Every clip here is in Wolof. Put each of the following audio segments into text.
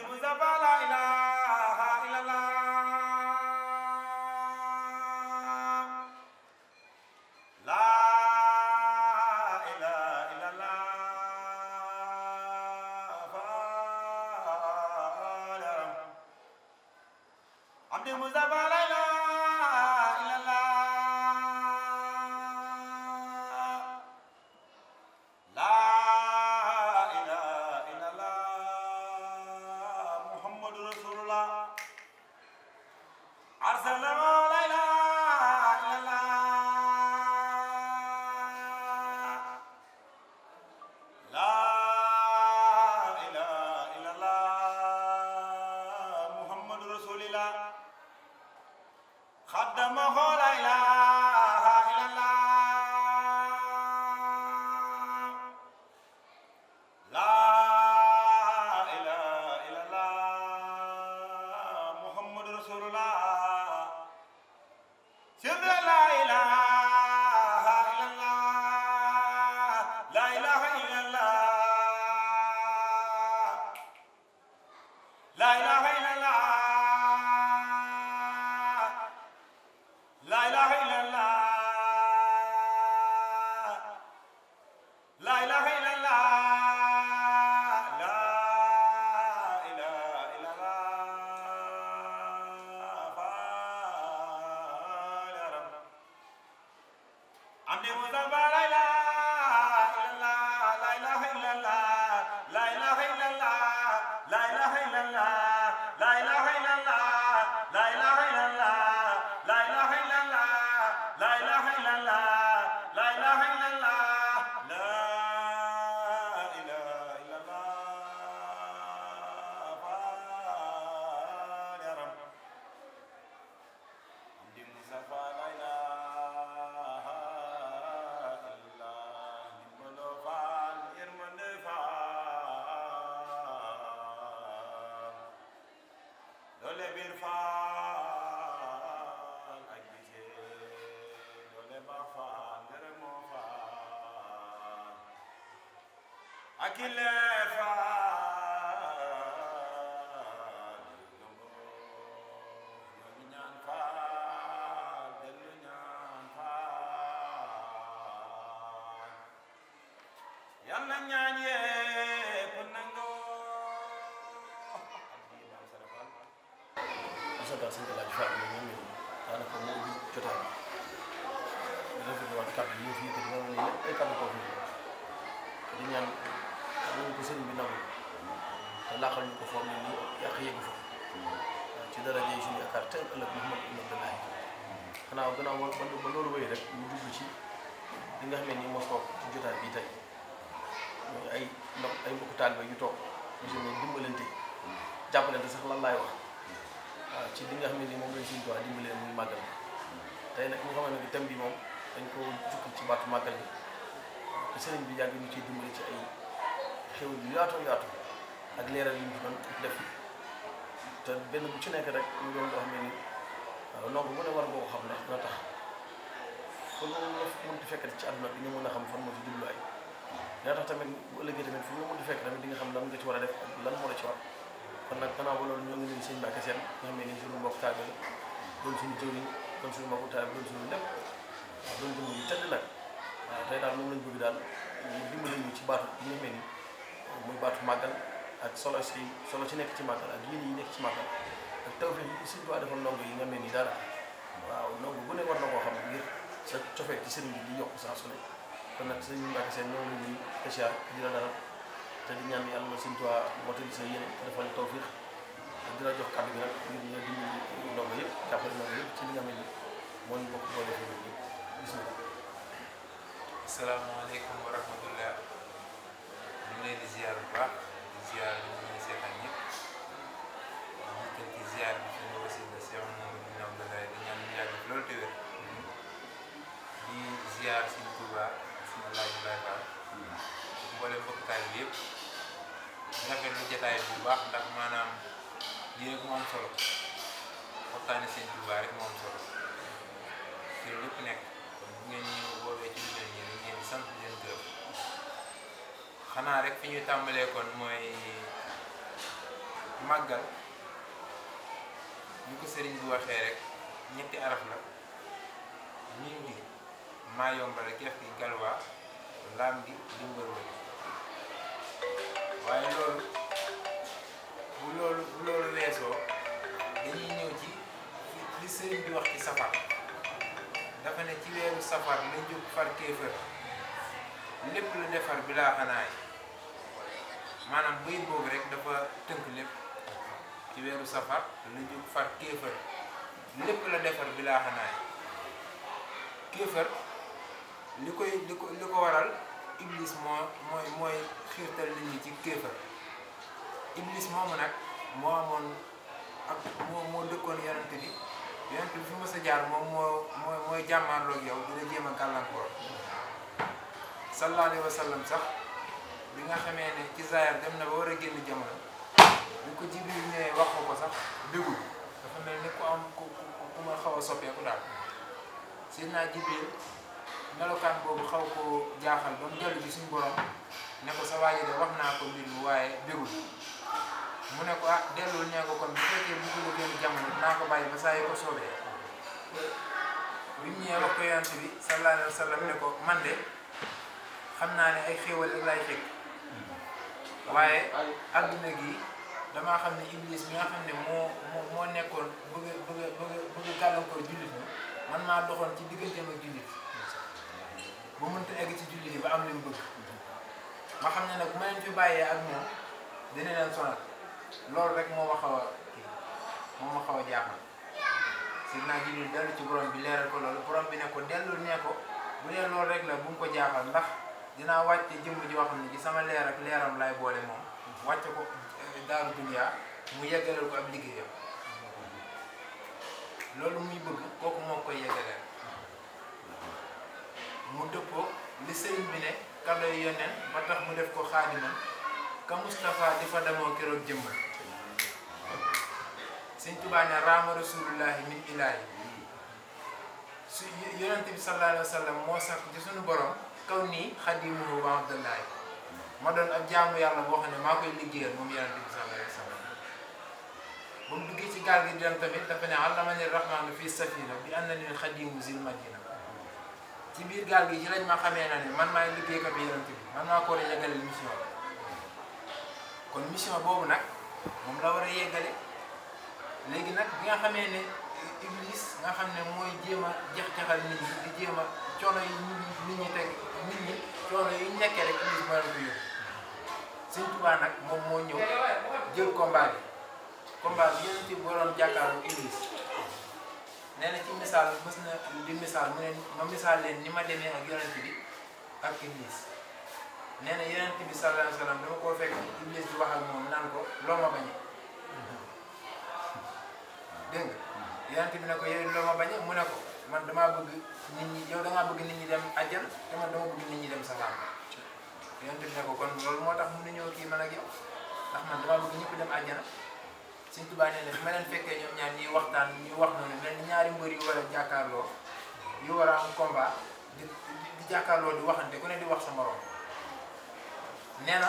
Mustafa la ilaha illallah la ilaha illallah Abdi Mustafa la ilaha illallah la ilaha illallah Muhammadur Rasulullah arsalahu la ilaha illallah la ilaha illallah Muhammadur Rasulillah khadamahu la ilaha illallah la ilaha illallah Muhammadur Rasulullah sirra la ilaha illallah la ilaha illallah la ilaha illallah la ilaha illallah la ilaha illallah la ilaha illallah Abdi Mustafa la ilaha illallah la ilaha illallah la ilaha illallah la ilaha illallah la ilaha illallah la ilaha illallah la ilaha illallah la ilaha illallah la ilaha illallah la ilaha illallah ya rab Abdi Mustafa la ilaha illallah nimbalo faal yërmande faal doole bir faal ak bite doole ba faal ngërëmoo faal akile faal gëmbo ñooñu ñaan faal dellu ñaan faal yàlla ñaan yépp nangoo santal sëñ Alaaji Fall moom ñoom ñoom daanaka moo di jotaay bi rafetlu waat kàddu yi ñu fi yëkkati moom la lépp ay kàddu koo fi di ñaan ñu ko sëriñ bi nangu te laaxal ñu ko foog ne ni yàq yeggu fa ci daraja yi suñu yaakaar tey ëllëg Muhammad ibn Abdullahi xanaa gannaaw ba loolu wéy rek ñu dugg ci li nga xam ne nii moo toog ci jotaay bii tey mooy ay mbokku taalibe yu toog ñu si ne dimbalante jàppalante sax lan laay wax waaw ci li nga xam ne nii moom lañ suñu doon dimbalee muy màggal tey nag ñu xamante ne thème bi moom dañ ko jukki ci baatu màggal bi te sëriñ bi yàgg ñu ciy dimbali ci ay xew yu yaatoo yaatu ak leeral yu ñu doon def te benn bu ci nekk rek ñu doon loo xam ne ni waaw ndongo bu ne war boo ko xam ndax dina tax fu mu mënti fekkati ci àdduna bi nga mën a xam fan moo ci jubluwaay dina tax tamit bu ëllëgee tamit fu mu mënti fekk tamit di nga xam lan nga ci war a def ak lan moo la ci war kon nag gannaaw ba loolu ñoo ngi nuyu sëñ Mbacke Sène nga xam ne ni suñu mbokk taalibe la doon suñu jëwriñ doon suñu mbokku taalibe doon suñu lépp waaw doon jëmm yu tedd nag waaw tey daal moom lañ bëgg daal mu dimbali ñu ci baatu bi nga xam ne ni muy baatu màggal ak solo ci nekk ci màggal ak yéen yi nekk ci màggal ak tawfeex yi suñu tubaab defal ndongo yi nga xam ne ni dara waaw ndongo bu ne war na koo xam ngir sa cofee ci sëriñ bi di yokk saa su ne kon nag sëñ Mbacke Sène ñoo ngi leen di spécial di la dalal te di ñaan yàlla suñu tubaab mottali sa yéene te defal tawfeex di la jox kàddu gi nag ngir ñu dimbali ndongo yëpp jàppale ndongo yëpp ci li nga xam ne moo ñu bokk boo defee ñun ñëpp bismillah. asalaamaaleykum wa rahmatullah ñu ngi leen di ziar bu baax di ziar ñu ngi seetaan ñëpp ñu ci ziar bi suñu wasila Cheikh Mouhamadou Ibn Abdoulaye di ñaan ñu yàgg loolu te wér di ziar suñu Touba suñu laaj Baye Fall mboole mbokk taal bi yëpp rafetlu jotaay bu baax ndax maanaam lii rek moo am solo waxtaane seen Touba rek moo am solo te lépp nekk kon bu ngeen ñu woowee ci lu mel nii dañ leen di sant leen gërëm xanaa rek fi ñuy tàmbalee kon mooy màggal ni ko sëriñ bi waxee rek ñetti araf la miim gi maa yombale keef gi galwaa laam gi limbar wali waaye loolu bu loolu weesoo dañuy ñëw ci li sëriñ bi wax ci safar dafa ne ci weeru safar la jóg far kéefër lépp la defar bi laa xanaay maanaam bayit boobu rek dafa tënk lépp ci weeru safar la jóg far kéefër lépp la defar bi laa xanaay kéefër li ko waral iblis mooy xiirtal nit ñi ci kéefër iblis moomu nag moo amoon ak moo dëkkoon yonent bi fi ma sa jaar moom mooy jàmmaarloog yow dina jéem a gàllankoor sallallahu alayhi wa sallam sax bi nga xamee ne ci zaahir dem na ba war a génn jamono bu ko Jibril ñëwee wax ko sax dégul dafa mel ni ku am ku ma xaw a soppeeku daal Seydina Jibril melokaan boobu xaw ko jaaxal ba mu dellu bi suñu borom ne ko sa waaji de wax naa ko mbir mi waaye dégul mu ne ko dellul nee ko kon bu fekkee bëgg la génn jamono dinaa ko bàyyi ba saa yi ko soobee bi mu ñëwee wax ko yonent bi sallallahu alayhi wa sallam ne ko man de xam naa ne ay xéewal rek laay fekk waaye adduna gi damaa xam ne iblis mi nga xam ne moo nekkoon bëgg gàllankoor jullit ñi man maa doxoon ci digganteem ak jullit ba mënta egg ci jullit yi ba am leen bëgg ma xam ne nag bu ma leen fi bàyyee ak moom dina leen sonal loolu rek moo ma xaw a jaaxal Seydina Jibril dellu ci borom bi leeral ko loolu borom bi ne ko dellu nee ko bu dee loolu rek la bu mu ko jaaxal ndax dinaa wàcce jëmm joo xam ne ci sama leer ak leeram lay boole moom wàcce ko daaru duniyaa mu yeggaleel ko ab liggéeyam loolu muy bëgg kooku moo koy yeggaleel mu dëppoo li sëriñ bi ne kadoy yoneen ba tax mu def ko xaadiman ka Moustapha di fa demoo keroog jëmmal Sëñ Tuubaa ne raama rasulullahi min ilaahi su yonent bi sallallahu alayhi wa sallam moo sax ci suñu borom kaw nii xadimuhu wa abdullahi ma doon ab jaamu yàlla boo xam ne maa koy liggéeyal moom yonent bi sallallahu alayhi wa sallam ba mu duggee ci gaal gi di dem tamit dafa ne allamani rahmaanu fii safina bi annani xadimu zil madina ci biir gaal gi ci lañ ma xamee na ne man maay liggéeykat bi yonent bi man maa ko war a yeggaleel mission kon mission boobu nag moom la war a yeggale léegi nag bi nga xamee ne iblis nga xam ne mooy jéem a jax-jaxal nit ñi di jéem a coono yi nit ñi teg nit ñi coono yi nekkee rek iblis moo leen ko yóbbu Sëñ Tuubaa nag moom moo ñëw jël combat bi yonent bi waroon jàkkaarloo iblis nee na ci misaal mës na di misaal mu ne ma misaal leen ni ma demee ak yonent bi ak iblis nee na yonent bi sallallahu alayhi wa sallam dama koo fekk iblis di wax ak moom naan ko loo ma bañee dégg nga yonent bi ne ko yow loo ma bañee mu ne ko man damaa bëgg nit ñi yow dangaa bëgg nit ñi dem àjjana te man dama bëgg nit ñi dem safaan yonent bi ne ko kon loolu moo tax mun na ñëw kii man ak yow ndax man damaa bëgg ñëpp dem àjjana Sëñ Tuubaa nee na fi ma leen fekkee ñoom ñaar ñuy waxtaan ñuy wax noonu mel ni ñaari mbër yu war a jàkkaarloo yu war a am combat di jàkkaarloo di waxante ku ne di wax sa morom nee na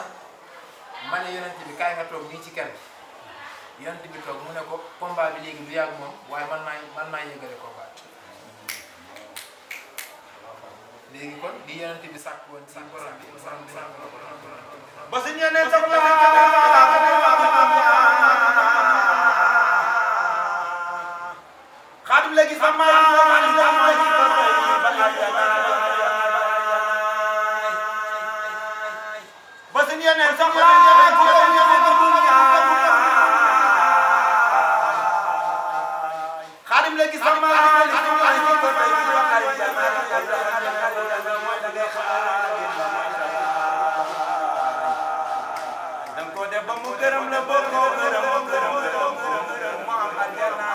ma ne yonent bi kaay nga toog nii ci kër gi yonent bi toog mu ne ko combat bi léegi du yàgg moom waaye man maay yëgale combat léegi kon di yonent bi sàkk woon ci borom bi ba si ñeneen soxla xaadim léegi sama ba si ñeneen soxla xaadim léegi sama dang ko def ba mu gërëm la boo ko gërëm mu am aljana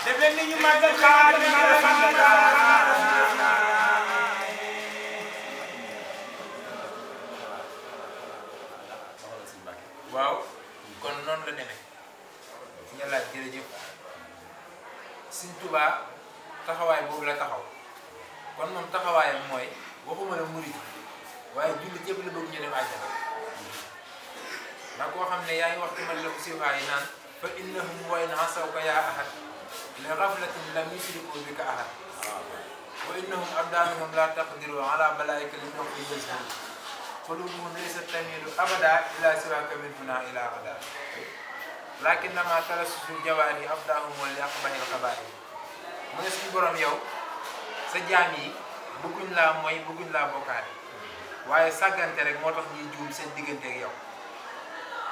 def leen ni ñu màggal Xaadim waaw kon noonu la demee ñu laaj jërëjëf Sëñ Tuubaa taxawaay boobu la taxaw kon moom taxawaayam mooy waxuma la murid waaye jullit yëpp la bëgg ñu dem àjjana ndax koo xam ne yaa ngi wax ci man la ko siwaa yi naan fa innahum wa in asawka yaa ahad li ghaflatin lam yushriku bika ahad wa innahum abdaanuhum la taqdiru ala balaika li ñox yi yësbu qulubuhum laysat tamilu abada ila siwaka min huna ila gada lakinnama talassusu jawaari abdaahum wal yaqbahil xabaari mu ne suñu borom yow sa jaam yi bëgguñ laa mooy bëgguñ laa bokkaale waaye sàggante rek moo tax ñuy juum seen diggante ak yow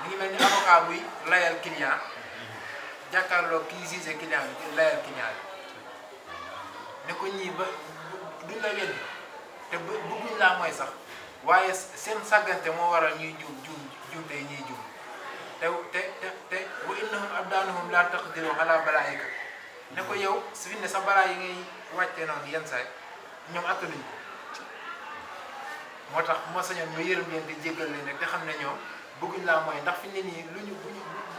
mi ngi mel ni avocat buy layal client jàkkaarloo kii gisé client bi layal client bi ne ko ñii ba duñ la weddi te bëgguñ laa mooy sax waaye seen sàggante moo waral ñuy juum tey ñuy juum te wa innahum abdaanuhum la taqdiru ala balaika ne ko yow su fi ne sa balaa yi ngay wàcce noonu yenn saay ñoom attanuñ ko moo tax moo sañoon ma yërëm leen di jéggal leen rek te xam ne ñoom bëgguñ laa mooy ndax fi ne nii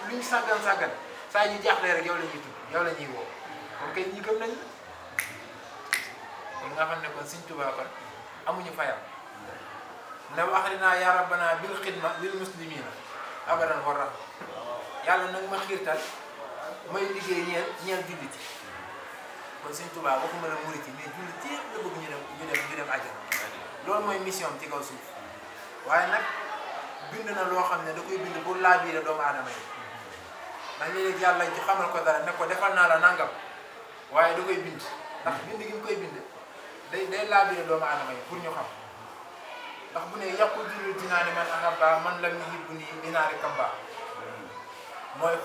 luñ sàggan saa ñu jaaxlee rek yow la ñuy tudd yow la ñuy woo kon kay ñi gëm nañ kon nga xam ne kon Sëñ Tuubaa kon amuñu fayam ne wax dinaa yaa rabbana bil xidma lil muslimina abadan war rahma yàlla nag ma xiirtal may liggéey ñeel jullit yi kon Sëñ Tuubaa waxuma la murit yi mais jullit yëpp la bëgg ñu dem àjjana loolu mooy mission ci kaw suuf waaye nag bind na loo xam ne da koy bind pour laabiire doomu aadama yi ndax léeg-léeg yàlla ci xamal ko dara ne ko defal naa la nangam waaye da koy bind ndax bind gi mu koy bind day laabiire doomu aadama yi pour ñu xam ndax bu ne yàqu jullit dinaa ne man ahabba man lam yuhibbu nii dinaari kamba mooy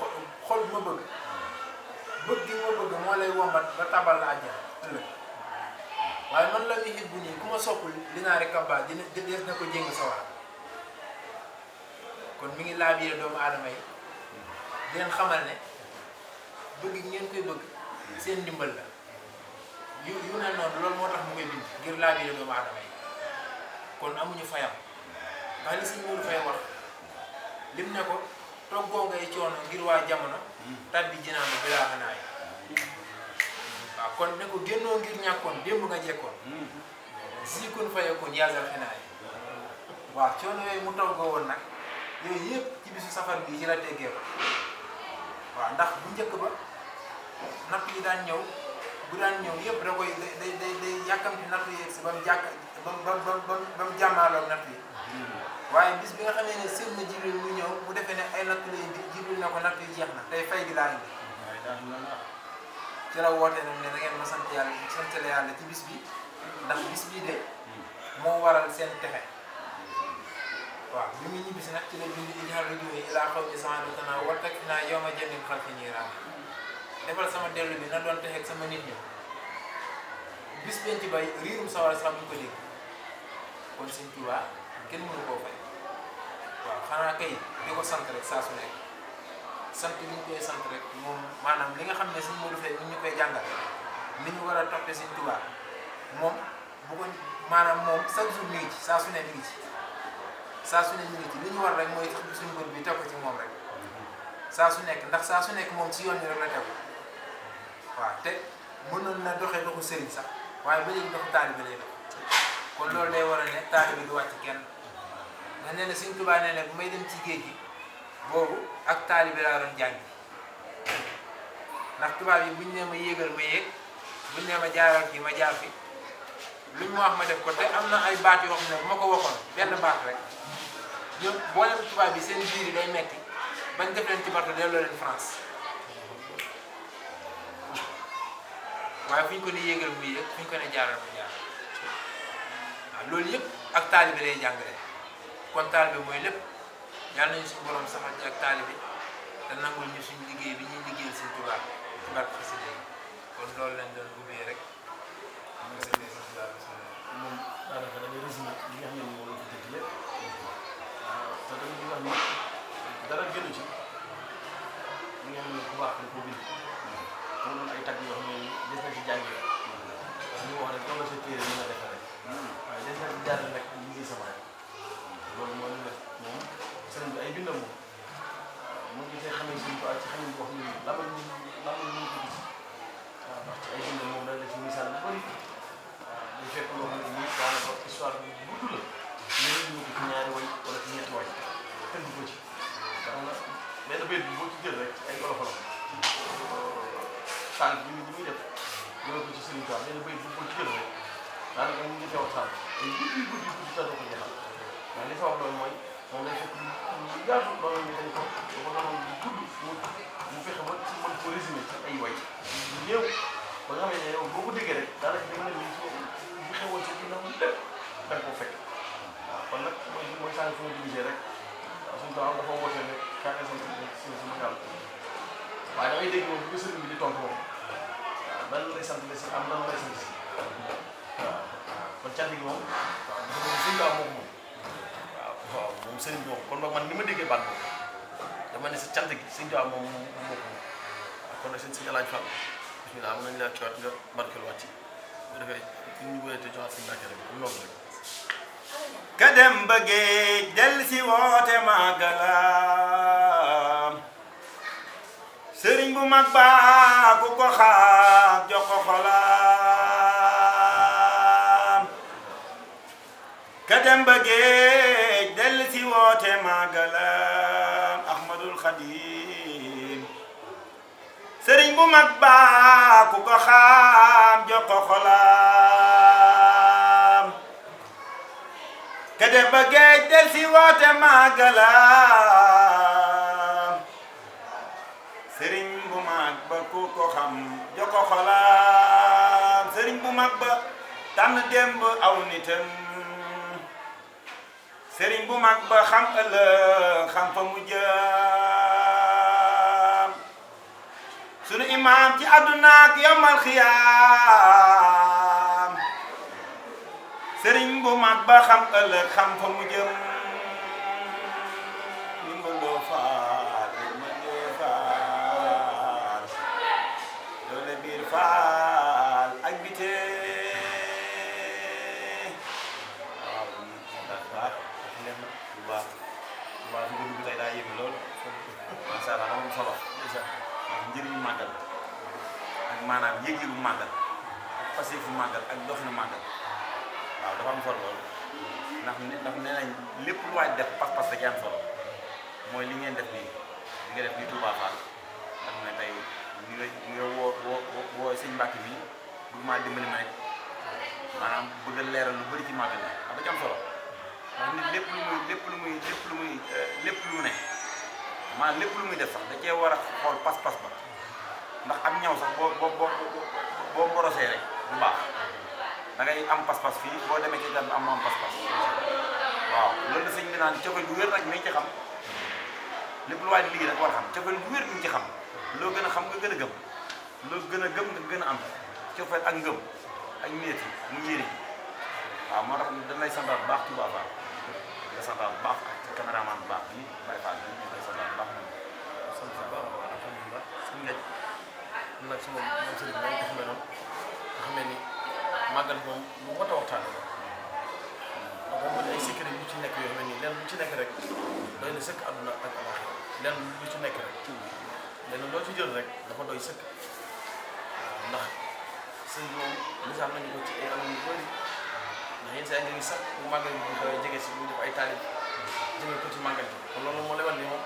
xol ma bëgg gi ma bëgg moo lay wombat ba tabal la àjjana ëllëg waaye man lam yuhibbu nii ku ma soppul dinaari kamba dina des na ko jéng sawar kon mi ngi laabiire doomu aadama yi di leen xamal ne bëgg ngeen koy bëgg seen ndimbal la yu ne noonu loolu moo tax mu koy bind ngir laabiire doomu aadama yi kon amuñu fayam ndax li Sëñ Moodu Fay wax lim ne ko toggoo ngay coono ngir waa jamono tabbi jinaan bi laa xanaay waaw kon ne ko génnoo ngir ñàkkoon démb nga jekkoon siikun fayekoon yaasal xinaay waaw coono yooyu mu toggoo woon nag yooyu yëpp ci bisu safar bi ci la teggee ko waaw ndax bu njëkk ba natt yi daan ñëw bu daan ñëw yëpp da koy day yàkkamti natt yi si ba mu jàmmaaloog natt yi waaye bis bi nga xamee ne seen na Jibril mu ñëw mu defee ne ay natt lay indi Jibril na ko natt yi jeex na tey fay gi laa indi ci la woote nag ne da ngeen ma santale yàlla ci bis bi ndax bis bii de moo waral seen texe waaw bi muy ñibbisi nag ci la bind ijal rajoyi ilaa xaw mi sahadatana war tak fi naa yow ma jëndin xal fi ñiiraam defal sama dellu bi na doon texeeg sama nit ñi bis benn ci bay riirum sawar sax bu ñu ko dégg kon Sëñ Tuubaa kenn mënu koo fay waaw xanaa kay di ko sant rek saa su nekk sant li ñu koy sant rek moom maanaam li nga xam ne Sëñ Moodu Fay ni ñu koy jàngal ni ñu war a toppee Sëñ Tuubaa moom bu ko maanaam moom chaque jour mi ngi ci saa su ne mi ngi ci saa su ne mi ngi ci li ñu war rek mooy suñu bët bi teg ko ci moom rek saa su nekk ndax saa su nekk moom ci yoon bi rek la tegu waaw te mënoon na doxee doxu sëriñ sax waaye ba léegi doxu taalibe lay dox kon loolu day war a ne taalibe du wàcc kenn nga ne ne Sëñ Tuubaa nee ne bu may dem ci géej gi boobu ak taalibe laa doon jàngi ndax tubaab yi buñ ne ma yéegal ma yéeg buñ ne ma jaaral fi ma jaar fi luñ ma wax ma def ko te am na ay baat yoo xam ne bu ma ko waxoon benn baat rek ñoom boolem tubaab bi seen biir yi day metti bañ def leen ci bato delloo leen France waaye fu ñu ko ne yéegal mu yéeg fu ñu ko ne jaaral mu jaar waaw loolu yëpp ak taalibe lay jàngale kon taalibe mooy lépp yàlla nañu suñu borom saxal ci ak taalibe te nangul ñu suñu liggéey bi ñuy liggéeyal Sëñ Tuubaa ci barke xasida yi kon loolu lañ doon ubbee rek moom daanaka dañuy résumé li nga xam ne moom la fi dëgg lépp te dañuy wax ni dara gënu ci li nga xam ne bu baax la ko bind mu doon ay tagg yoo xam ne des na ci jàngee ñu wax rek doo la sa téere li nga defee rek waaye des na ci jaar rek liggéey sama rek loolu moo ñu def moom sëriñ bi ay bindam moom mu ngi see xamee suñu ko ci xamin boo xam ne lamal ñu ko gis waaw ndax ci ay bindam moom dañ la ci misaal bu bëri day fekk loo xam ne nii daanaka histoire bi gudd la jël rek ay olof sànq bi muy def jëlee ko ci Serigne Touba nee na béy bu ko ci jël rek daanaka mu ngi teew sànq ay guddi tëdd ko jeexal mais li fa wax loolu mooy moom day fekk lu yaatu loolu ñu dañ ko doon gudd mu fexe ba ci mën ko résumé ci ay way yu néew ba nga xam ne yow boo ko déggee rek daanaka da nga ne lii bu xewoon ci ginnaaw lépp da nga koo fekk waaw kon nag mooy sànq fi ma divisé rek waaw suñu taxaw dafa woote ne kaay sant sama yàlla waaye da ngay dégg moom bu ko sëriñ bi di tontu moom waaw lan lay sant si am lan lay sant si waaw kon cant gi moom waaw dafa doon sëriñ bi moom waaw moom sëriñ bi moom kon boog man ni ma déggee baat moom dama ne sa cant gi sëriñ bi moom moo ko moom waaw kon nag seen si alaaj Fall bismillah am nañu laa kiiwaat nga barkeel wàcc bu defee ñu wéyee te joxaat suñu bàkkee rek comme noonu rek ka dem ba géej del si woote màggalam sëriñ bu mag baa ku ko xaar jox ko xolam ka dem ba géej del si woote màggalam Ahmadul Xadim sëriñ bu mag baa ku ko xaar jox ko xolam ka dem ba géej del si woote màggalam sëriñ bu mag ba ku ko xam jox ko xolam sëriñ bu mag ba tànn démb aw nitam sëriñ bu mag ba xam ëllëg xam fa mu jëm sunu imaam ci àdduna ak yomal xiyaam sëriñ bu mag ba xam ëllëg xam fa mu jëm ni mbëndoo faal ma dee faal doole biir faal ak bitee waaw ndax baax ak neex na bu baax bu baax fi nga dugg tey daa yéeme loolu macha allah moom solo ndax njëriñu màggal ak maanaam yëg-yëgu màggal ak paseefu màggal ak doxinu màggal waaw dafa am solo loolu ndax nee nañ lépp lu waay def pas-pas da ci am solo mooy li ngeen def nii li nga def nii Touba Fall nga xam ne tey nga woo sëñ Mbàkke bi bëgg maa dimbali ma rek maanaam bëgg a leeral lu bëri ci màggal bi da ci am solo ndax nit lépp lu ne maanaam lépp lu muy def sax da cee war a xool pas-pas ba ndax am ñaw sax boo borosee rek bu baax da ngay am pas-pas fii boo demee ci gan am pas-pas waaw loolu la sëñ bi naan cofeel bu wér rek mi ngi ci xam lépp lu waay di liggéey rek war a xam cofeel bu wér mi ngi ci xam loo gën a xam nga gën a gëm loo gën a gëm nga gën a am cofeel ak ngëm ak néet yi mu yéene waaw moo tax dañ lay santaat bu baax Touba Fall nga santaat bu baax ak caméraman bu baax bi Baye Fall bi ñu koy santaat bu baax moom sant bu baax alhamdulilah suñu ngej nag su moom sëriñ bi dañ ko xamee noonu nga xamee ni màggal moom lu mot a waxtaane la ndax moom ay secret yu ci nekk yoo xam ne nii lenn lu ci nekk rek doy na sëkk àdduna ak àllaaxira lenn lu ci nekk rek lenn loo ci jël rek dafa doy sëkk waaw ndax sëñ bi moom misaal nañu ko ci ay anam yu bëri ndax yenn saa yi nga gis sax bu màggal bi bu jege si ñu def ay taalib jëmee ko ci màggal bi kon loolu moo lay wan ni moom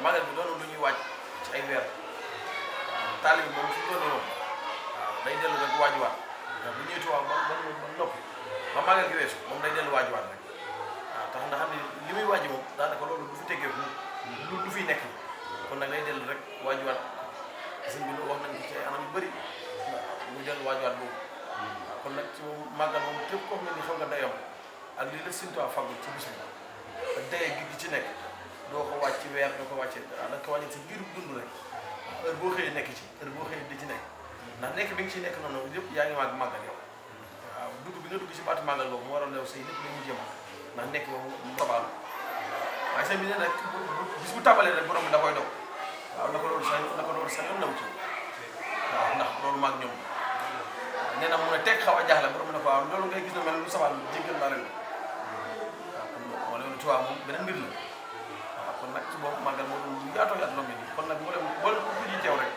màggal bi doonul lu ñuy waaj ci ay weer waaw taalib bi moom fi mu doon moom waaw day dellu rek waajuwaat waaw bu ñëwee tubaab ba noppi ba màggal gi weesu moom day dellu waajuwaat rek waaw tax nga xam ne li muy waaji moom daanaka loolu du fi teggee lu fiy nekk kon nag day dellu rek waajuwaat sëñ bi wax nañ ko ci ay anam yu bëri waaw muy dellu waajuwaat boobu waaw kon nag ci moom màggal moom képp koo xam ne ni xam nga dayam ak lii la Sëñ Tuubaa fàggul ci bis bi ak daye gi ci nekk doo ko wàcc weer doo ko wàccee da nga ko wàññi sa biiru dund rek heure boo xëyee nekk ci heure boo xëyee di ci nekk ndax nekk bi nga ciy nekk noonu yëpp yaa ngi màggal yow waaw dugg bi nga dugg si baatu màggal boobu mu waroon leew say lépp la ñu jëma ndax nekk moom mu tabaal waaye sëñ bi ne nag bis bu tàmbalee rek borom bi da koy dog waaw naka loolu sa yoon naw ci waaw ndax loolu maag ñoom nee na mun a teg xaw a jaaxle borom bi ne ko waaw loolu ngay gis na mel lu sabal jéggal naa leen waaw kon moo leen tuwaa moom beneen mbir la waaw kon nag ci boobu màggal moom lu yaatoo yaat lombi nii kon nag moo leen boole ko ji teew rek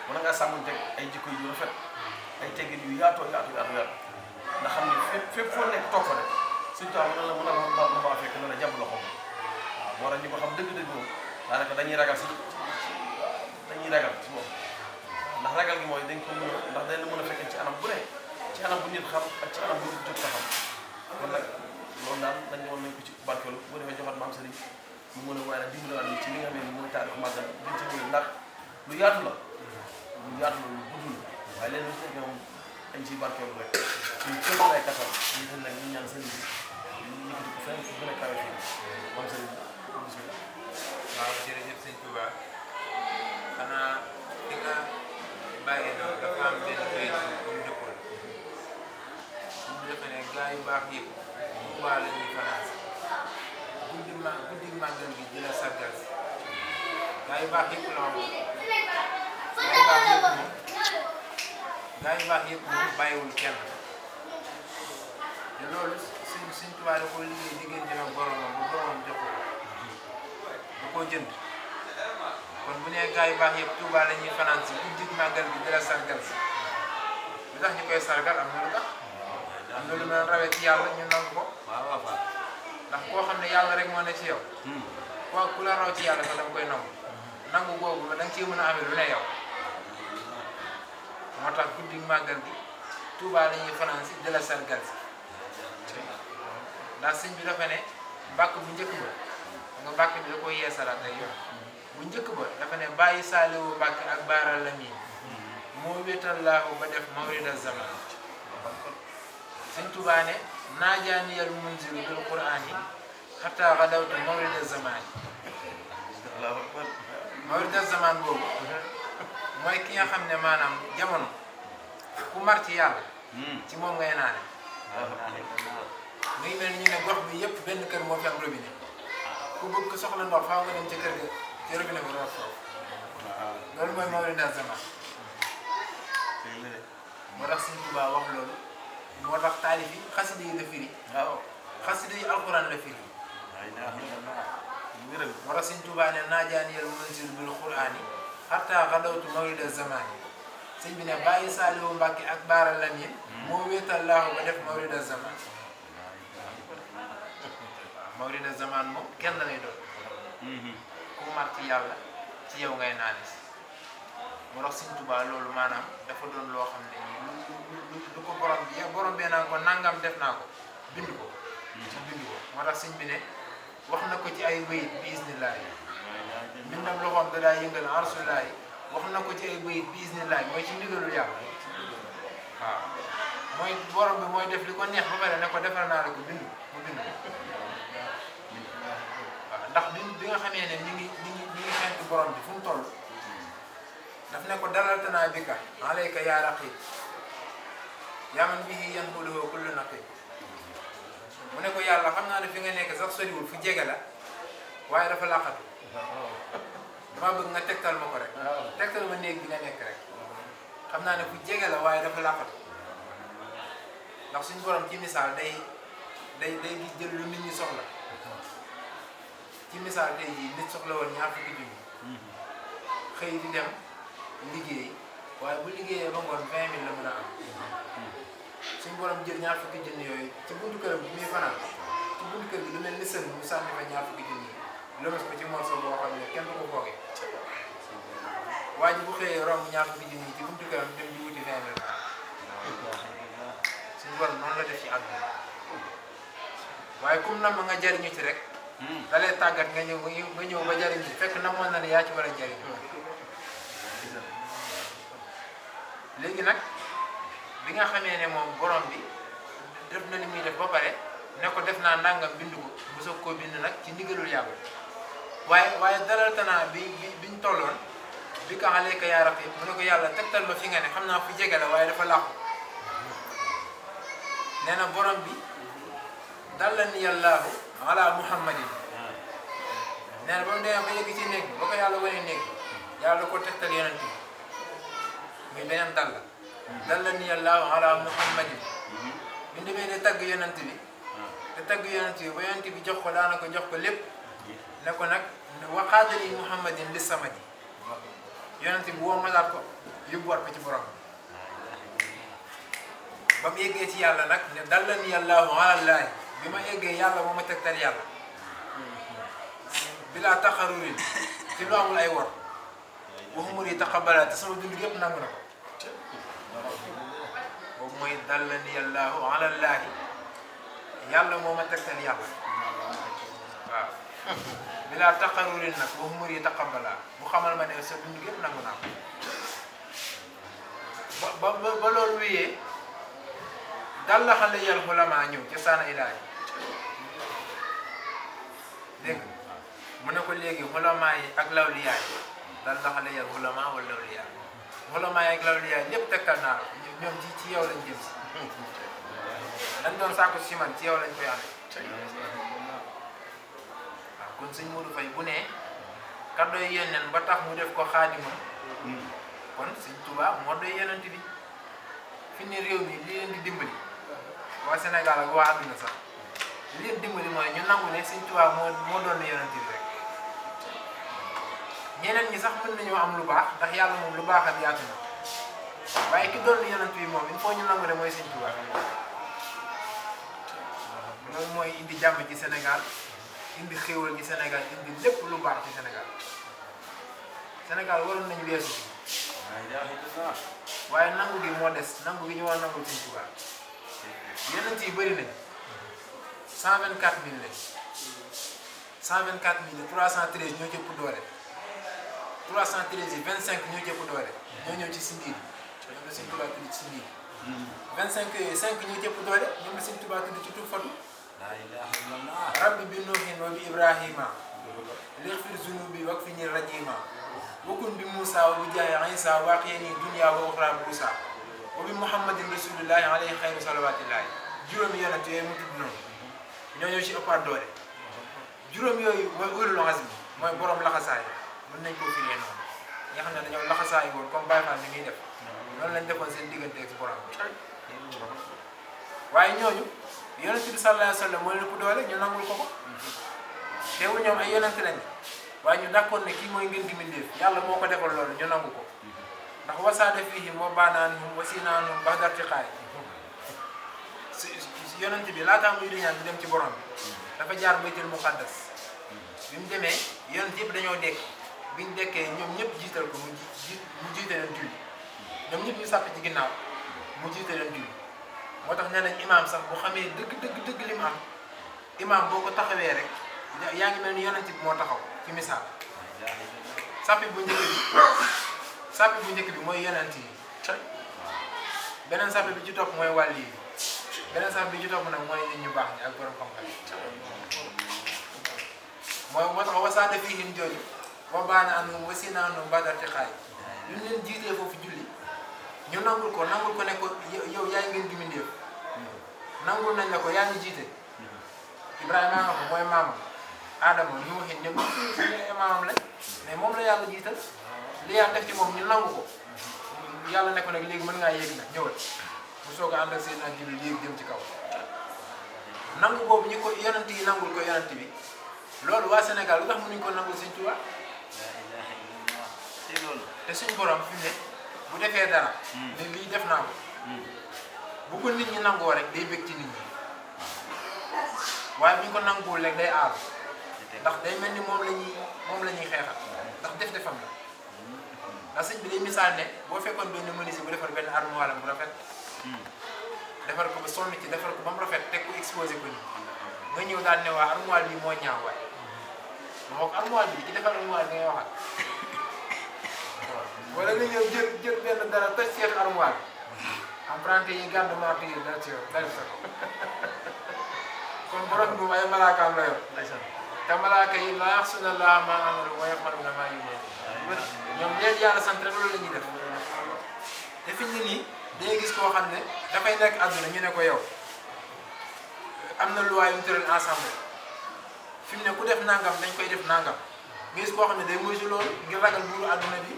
mën ngaa sàmmanteeg ay jikko yu rafet ay teggin yu yaatoo yaatu ndax xam ni fépp foo nekk toog fa rek Sëñ Tuubaa mën na la fekk na la jàpp loxo waaw moo tax ñu ko xam dëgg-dëgg moom daanaka dañuy ragal si ñuy ragal ci moom ndax ragal gi mooy dañ ko mën a ndax dañ la mën a fekkee ci anam bu ne ci anam bu nit xam ak ci anam bu nit jot a xam kon nag loolu daal dañ ne woon nañ ko ci barkeelu bu defee joxaat maam Serigne mu mën a waaye nag dimbaliwaat ñu ci li nga xam ne mooy taarixu màggal dañ ci mën ndax lu yaatu la lu yaatu la lu gudd la waaye leen lu ci nekk moom dañ ciy barkeelu rek suñu kéem lay kasal ñu xam nag ñu ñaan Serigne bi ñu yëkkati ko fenn fu gën a kawe fii maam Serigne bismillah. waaw jërëjëf sëñ Touba xanaa li nga bàyyi noonu dafa am benn béy bu mu dëkkoon bu defe ne gaa yu baax yëpp Touba la ñuy fanaan guddi màggal gi di la sargal si gaa yu baax yëpp la wax gaa yu baax yëpp moom bàyyiwul kenn te loolu sëñ Touba da koo liggéey diggante ak boromam bu boromam jox ko da koo jënd kon bu nee gaa yu baax yëpp Touba la ñuy fanaan si guddi màggal gi di la sargal si li tax ñu koy sargal am na lu tax am na lu mel rawee ci yàlla ñu nangu ko ndax koo xam ne yàlla rek moo ne ci yow ku la raw ci yàlla sax danga koy nangu googu la da nga ciy mën a amee lu ne yow moo tax guddi màggal gi Touba la ñuy fanaan si di la sargal si ndax sëñ bi dafa ne mbàkk bu njëkk ba nga mbàkk bi da koy yeesalaat day yoon bu njëkk ba dafa ne bàyyi saaliwu mbàkk ak baaral la miin moo wéetal laahu ba def mawrida zaman sëñ Touba ne naajaaniyal munziru bil qur'ani xataa xadawtu mawrida zaman mawrida zaman boobu mooy ki nga xam ne maanaam jamono ku mar ci yàlla ci moom ngay naane muy mel ñu ne gox bi yëpp benn kër moo fi am robinet ku bëgg ko soxla ndox faaw nga dem ca kër ga ca robinet ba root foofu loolu mooy mawrida zaman moo tax Sëñ Tuubaa wax loolu moo tax taalif yi xasida yi la firi xasida yi alxuraan la firi moo tax Sëñ Tuubaa ne naajaaniyal munzir bil qur'ani xataa xadawtu mawrida zaman sëñ bi ne bàyyi Saaliwu Mbàkke ak Baara Lamin moo wéetal laahu ba def mawrida zaman mawrida zaman moom kenn lay doon ku mar ci yàlla ci yow ngay naane si moo tax Sëñ Tuubaa loolu maanaam dafa doon loo xam ne lu ko borom bee naan ko nangam def naa ko bind ko moo tax sëñ bi ne wax na ko ci ay bayit bi isnillahi mbindam loxoom da daa yëngal arsulaay wax na ko ci ay bayit bi isnillahi mooy ci ndigalul yàlla waaw mooy borom bi mooy def li ko neex ba pare ne ko defal naa la ko bind mu bind ko waaw ndax bi nga xamee ne mi ngi xeetu borom bi fu mu toll daf ne ko dalaltanaa bika alayka yaa raqib yaa man bihi yanquluhu kullu naqib mu ne ko yàlla xam naa ne fi nga nekk sax soriwul fu jege la waaye dafa laqatu dama bëgg nga tegtal ma ko rek tegtal ma néeg bi nga nekk rek xam naa ne fu jege la waaye dafa laqatu ndax suñu borom ci misaal day gis jël lu nit ñi soxla ci misaal tey jii nit soxla woon ñaar fukki junni xëy di dem liggéey waaye bu liggéeyee ba ngoon 20 000 la mën a am suñu borom jël ñaar fukki junni yooyu ci buntu këram bi muy fanaan ci buntu kër gi lu mel ni sën mu sànni fa ñaar fukki junni yi lëmas ko ci morceau boo xam ne kenn du ko foogee waa ji bu xëyee romb ñaar fukki junni yi ci buntu këram dem di wuti 20 000 francs suñu borom noonu la def ci àdduna waaye comme nam nga jariñu ci rek da lay tàggat nga ñëw ba jariñu ci fekk namoon na ne yaa ci war a jariñu léegi nag bi nga xamee ne moom borom bi def na li muy def ba pare ne ko def naa nangam bind ko bu soog koo bind nag ci ndigalul yàlla waaye dalal tanaa biñ tolloon bi ka alayka yaa raqib mu ne ko yàlla tegtal ma fi nga ne xam naa fu jege la waaye dafa làqu nee na borom bi dallani yàllaahu ala muhammadin nee na ba mu demee ba yegg ci néeg bi ba ko yàlla wane néeg bi yàlla da ko tegtal yonent bi muy beneen dalla dallani yàllaahu ala muhammadin bi ñu demee ne tagg yonent bi te tagg yonent bi ba yonent bi jox ko daana ko jox ko lépp ne ko nag waxaadali muhammadin li samadi yonent bi woo malaat ko yóbbuwaat ko ci borom ba mu yeggee ci yàlla nag ne dallani yàllaahu ala llaahi bi ma yeggee yàlla moo ma tegtal yàlla bilaa taxarurin ci lu amul ay wor waxumur yi taqabbala te sama dund yëpp nangu na ko boobu mooy dallani yàllaahu ala llaahi yàlla moo ma tegtal yàlla waaw bilaa taqarurin nag waxumur yi taqabbala bu xamal ma ne sa dund yëpp nangu naa ko ba loolu wéyee dal la xale yal xulamaa ñëw ca saana ilaahi dégg nga mu ne ko léegi xulamaa yi ak lawliyaa yi dal la xale yal xulamaa wala lawliyaa xulamaa yi ak lawliyaa yi lépp tegtal naa la ñoom ci yow lañ jëm si dañ doon sàkku si man ci yow lañ koy amee waaw kon sëñ Modou Faye bu ne kàddooy yónneen ba tax mu def ko xaadima kon sëñ Tuubaa moo doy yonent bi fi ne réew mi li leen di dimbali waa Sénégal ak waa àdduna sax li leen dimbali mooy ñu nangu ne sëñ Tuubaa moo doon yonent bi rek ñeneen ñi sax mën nañoo am lu baax ndax yàlla moom lu baaxal yaatu na waaye ki doon yonent bi moom il faut ñu nangu ne mooy sëñ Tuubaa loolu mooy indi jàmm ci Sénégal indi xéewal ci Sénégal indi lépp lu baax ci Sénégal Sénégal waroon nañu weesu ci waaye nangu gi moo des nangu gi ñu war a nangu sëñ Tuubaa yonent yi bëri nañ 124000 lañ 124000 313 ñoo cëpp doole 313 yi 25 ñoo cëpp doole ñoo ñëw ci sindiir ñoom la sëñ Tuubaa tudd ci sindiir 25 yooyu 5 ñoo cëpp doole ñoom la sëñ Tuubaa tudd ci tur fatu rabbi bi nuuhin wa bi ibrahima lixfir zunubi wakfini rajima wakun bi Moussa wa bi jaay Isa waaqiyani dunya wa uxra buusa wa bi Muhammadin rasulillahi alayhi xayru salawatillahi juróomi yonent yooyu mu tudd noonu ñoo ñëw ci ëppaat doole juróom yooyu mooy ulul azmi mooy borom laxasaay mën nañ koo firee noonu nga xam ne dañoo laxasaay woon comme Baye Fall ni muy def noonu lañ defoon seen diggante ak borom waaye ñooñu yonent bi sallallahu alayhi wa sallam mooy lépp doole ñu nangul ko ko teewul ñoom ay yonent lañ waaye ñu d'accord ne kii mooy ngeen gi mbindéef yàlla moo ko defal loolu ñu nangu ko ndax wasaade fiihim wa baanaanhum wa sinaanhum ba'da irtiqaay yonent bi laataa muy riñaan bi dem ci borom bi dafa jaar baytul muqaddas bi mu demee yonent yëpp dañoo dekk biñ dekkee ñoom ñëpp jiital ko mu jiite leen julli ñoom ñëpp ñu sàpp ci ginnaaw mu jiite leen julli moo tax nee nañ imaam sax bu xamee dëgg li mu am imaam boo ko taxawee rek yaa ngi mel ni yonent bi moo taxaw ci misaal sàppi bu njëkk bi mooy yonent yi beneen sàppi bi ci topp mooy wàll yi beneen sàppi bi ci topp nag mooy nit ñu baax ñi ak borom xam-xam mooy moo tax wasaade fiihim jooju wa baana anhum wa sinaanhum ba'da irtiqaay lu leen jiitee foofu julli ñu nangul ko ne ko yow yaay ngeen gi mbindéef nangul nañ la ko yaa ngi jiite Ibrahima nga ko mooy maamam Adama Nuuhin ñoom ñu maamam lañ mais moom la yàlla jiital li yàlla def ci moom ñu nangu ko yàlla ne ko nag léegi mën ngaa yéeg nag ñëwal mu soog a ànd ak seen Jibril yéeg jëm ci kaw nangu boobu ñu ko yonent yi nangul ko yonent bi loolu waa Sénégal lu tax mënuñ ko nangul Sëñ Tuubaa te suñ borom fi mu ne bu defee dara ne lii def naa ko bu ko nit ñi nangoo rek day bëgg ci nit ñi waaye bu ñu ko nanguwul rek day aaru ndax day mel ni moom la ñuy xeexal ndax def-defam la ndax sëñ bi day misaal ne boo fekkoon benn menuisier bu defar benn armoire bu rafet defar ko ba sonn ci defar ko ba mu rafet teg ko exposé ko nii nga ñëw daal ne waa armoire bi moo ñaaw waay moo ko armoire bi ci defar armoire bi ngay waxal wala nga ñëw jël benn dara toj seet armoire emprunté yi gàddu marto yi dal ci yow dal sa ko kon borom bi ay malaakaam la yor te malaaka yi laa yaxsuuna llaaha maa amaru wa yaf'aluuna maa yu'maruun ñoom leen yàlla sant rek loolu la ñuy def te fi ñu nii day gis koo xam ne dafay nekk àdduna ñu ne ko yow am na loi yu mu tëral ensemble fi mu ne ku def nangam dañ koy def nangam nga gis koo xam ne day moytu loolu ngir ragal buuru àdduna bi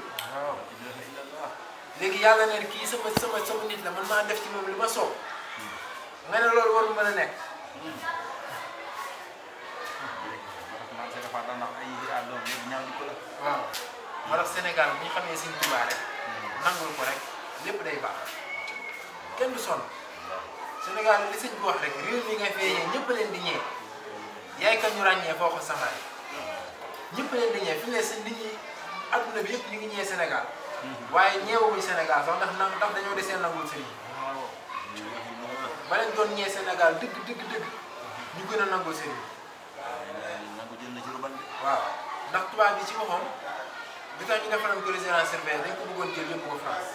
léegi yàlla ne kii sama nit la man maa def ci moom li ma soob nga ne loolu warul mën a nekk. waaw moo tax Sénégal bu ñu xamee Sëñ Tuubaa rek nangul ko rek lépp day baax kenn du sonn Sénégal li sëñ bi wax rek réew mi nga feeñee ñëpp leen di ñee yaay ka ñu ràññee foo ko samaay ñëpp leen di ñee fi ne seen nit ñi adduna bi yëpp ñu ngi ñëwee Sénégal waaye ñeewuñu Sénégal sax ndax dañoo desee nangul sëriñ ba leen doon ñee Sénégal dëgg ñu gën a nangul sëriñ waaw ndax tubaab bi ci boppam bi tax ñu defaroon ko résidence surveillée dañ ko bëggoon jël yóbbu ko France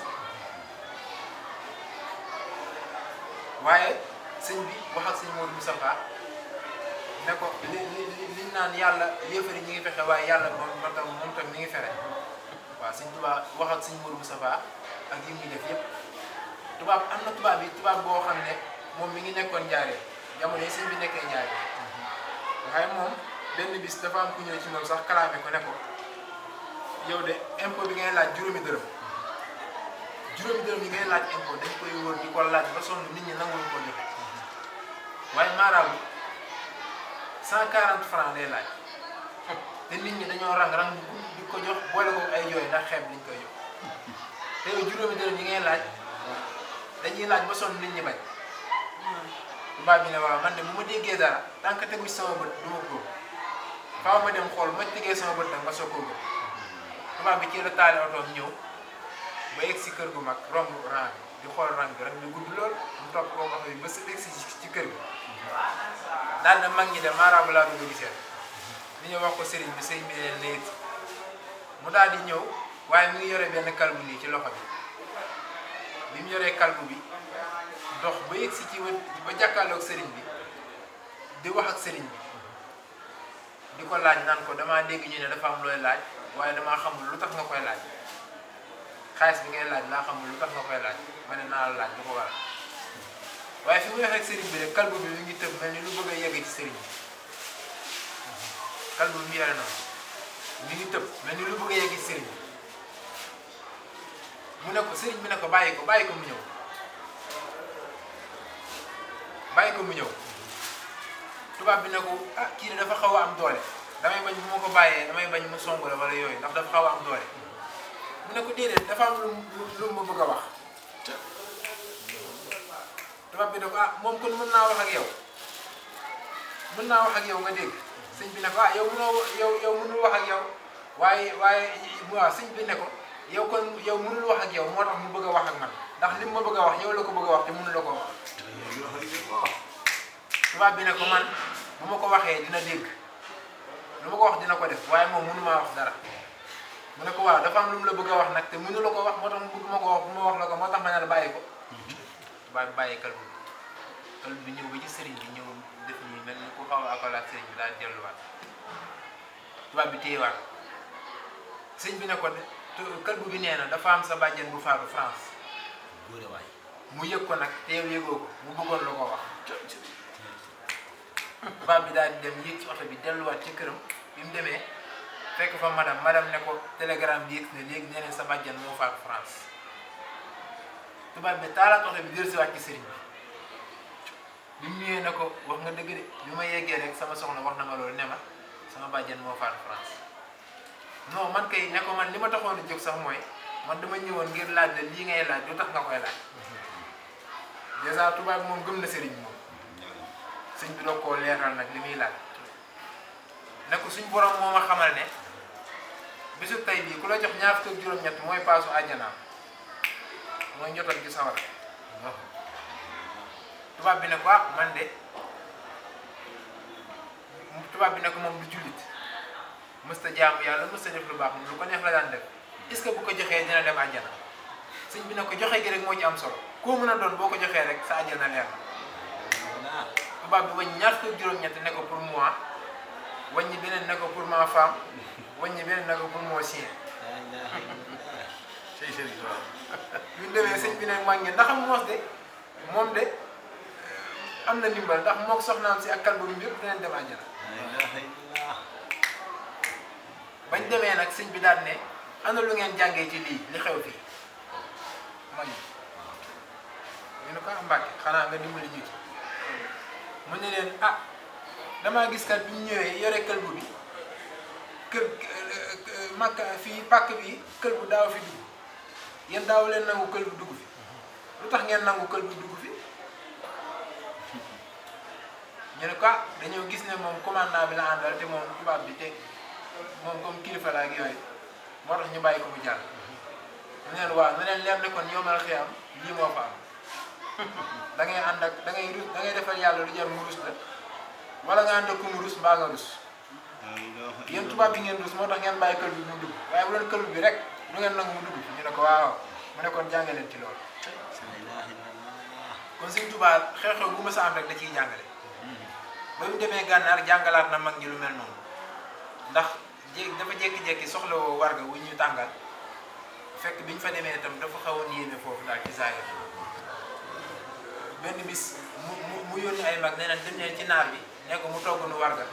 waaye sëñ bi wax ak sëñ Modou Moustapha ne ko liñ naan yàlla yéefari ñi ngi fexe waaye yàlla moom tam mi ngi fere waaw sëñ tubaab wax ak sëñ Modou Moustapha ak yi muy def yëpp tubaab am na tubaab yi tubaab boo xam ne moom mi ngi nekkoon Njaaréem jamono yi sëñ bi nekkee Njaaréem waaye moom benn bis dafa am ku ñëw ci moom sax kalaame ko ne ko yow de impôt bi ngay laaj juróomi dërëm yi ngay laaj impôt dañ koy wër di ko laaj ba sonn nit ñi nanguñu ko joxe waaye maaraabu 140 francs lay laaj te nit ñi dañoo rang di ko jox boole ko ay jooy ndax xeeb liñ koy jox te yow juróomi dërëm yi ngay laaj dañuy laaj ba sonn nit ñi bañ tubaab bi ne waaw man de bu ma déggee dara tant que tegu ci sama bët du ma góob faaw ma dem xool ma tegee sama bët nag ma soog koo góob tubaab bi ci la taale otoom ñëw ba egg si kër gu mag romb rang bi di xool rang bi gudd lool mu topp koo wax bi ba sa egg si ci kër gi daal na mag ñi de maaraabu laa bëgg a gisee li ñu wax ko sëriñ bi ne leen léegi mu daal di ñëw waaye mi ngi yore benn kalbu nii ci loxo bi mu yoree kalbu bi dox ba yegg si ci ba jàkkaarloog sëriñ bi di wax ak sëriñ bi di ko laaj naan ko damaa dégg ñu ne dafa am looy laaj waaye damaa xamul lu tax nga koy laaj xaalis bi ngay laaj laa xamul lu tax nga koy laaj ma ne naa la laaj lu ko waral waaye fi muy wax ak sëriñ bi rek kalbu bi mi ngi tëb mel ni lu bëgg a yegg ci sëriñ bi kalbu bi mu yore noonu mi ngi tëb mel ni lu bëgg a yegg ci sëriñ bi mu ne ko sëriñ bi ne ko bàyyi ko mu ñëw tubaab bi ne ko ah kii ne dafa xaw a am doole damay bañ bu ma ko bàyyee damay bañ mu songu la wala yooyu ndax dafa xaw a am doole mu ne ko déedéet dafa am lu ma bëgg a wax tubaab bi ne ko ah moom kon mën naa wax ak yow nga dégg sëñ bi ne ko ah yow mënul wax ak yow waaye waaw sëñ bi ne ko yow mënul wax ak yow moo tax mu bëgg a wax ak man ndax li ma bëgg a wax yow la ko bëgg a wax te mënu la ko wax tubaab bi ne ko man bu ma ko waxee dina dégg lu ma ko wax dina ko def waaye moom mënu maa wax dara mu ne ko waaw dafa am lu mu la bëgg a wax nag te mënu la ko wax moo tax mu bëgg ma ko wax bu ma wax la ko moo tax ma ne la bàyyi ko tubaab bi bàyyi kalbu bi ñëw ba ci sëriñ bi ñëw def nii mel ni ku xaw a akolaat sëriñ bi daal delluwaat tubaab bi téyewaat sëriñ bi ne ko kalbu bi nee na dafa am sa bàjjen bu faatu France mu yëg ko nag te yow yëgoo ko mu bëggoon la ko wax tubaab bi daal di dem yéeg ci oto bi delluwaat ci këram bi mu demee fekk fa madame ne ko télégramme bi yëg ne léegi nee nañ sa bàjjan moo faatu France tubaab bi taalaat oto bi dellusiwaat ci sëriñ bi mu ñëwee ne ko wax nga dëgg de bi ma yeggee rek sama soxna wax na ma loolu ne ma sama bàjjan moo faatu France non man kay ne ko man li ma taxoon a jóg sax mooy man dama ñëwoon ngir laaj la lii ngay laaj lu tax nga koy laaj dèjà tubaab moom gëm na sëriñ moom sëñ bi doog koo leeral nag li muy laaj ne ko suñ borom moo ma xamal ne bisu tey bii ku la jox ñaar fukk ak juróom-ñett mooy paasu àjjanaam mooy njotal gi sawar tubaab bi ne ko ah man de tubaab bi ne ko moom du jullit mësta jaamu yàlla mësta def lu baax moom lu ko neex la daan def est-ce que bu ko joxee dina dem àjjana sëñ bi ne ko joxe gi rek moo ci am solo koo mën a doon boo ko joxee rek sa àjjana leer na tubaab bi wañ ñaar fukk ak juróom-ñett ne ko pour moi waññi beneen ne ko pour ma femme waññi beneen ne ko pour mon chien bi ñu demee sëñ bi ne mag ngeen ndax am moos de moom de am na ndimbal ndax moo ko soxnaam si ak kalbu bi yëpp dinañ dem àjjana bañ demee nag sëñ bi daal ne ana lu ngeen jàngee ci lii li xew fii mag ñi ñu ne ko ah Mbàkke xanaa nga dimbali ñu ci mu ne leen ah damaa gis kat bi ñu ñëwee yore këlbu bi kër makka fii pàkk bi këlbu daaw fi dugg yéen daaw leen nangu këlbu dugg fi lu tax ngeen nangu këlbu dugg fi ñu ne ko ah dañoo gis ne moom commandant bi la àndal te moom tubaab bi te moom comme kilifa la ak yooyu moo tax ñu bàyyi ko mu jàll ñu leen waaw na leen leer ne kon yomal xiyam lii moo fa am da ngay ànd ak da ngay defal yàlla lu jar mu rus la wala nga ànd ak ku mu rus mbaa nga rus yéen tubaab bi ngeen rus moo tax ngeen bàyyi kël bi mu dugg waaye bu doon kël bi rek du ngeen nangu mu dugg ñu ne ko waaw mu ne kon jànge leen ci loolu kon Sëñ Tuubaa xew-xew bu ma sa am rek da ciy jàngale ba mu demee gànnaar jàngalaat na mag ñi lu mel noonu ndax dafa jékki-jékki soxla woo warga wu ñu tàngal fekk bi ñu fa demee itam dafa xawoon yéeme foofu daal ci zaahir benn bis mu yónni ay mag nee na dem leen ci naar bi ne ko mu togg nu warga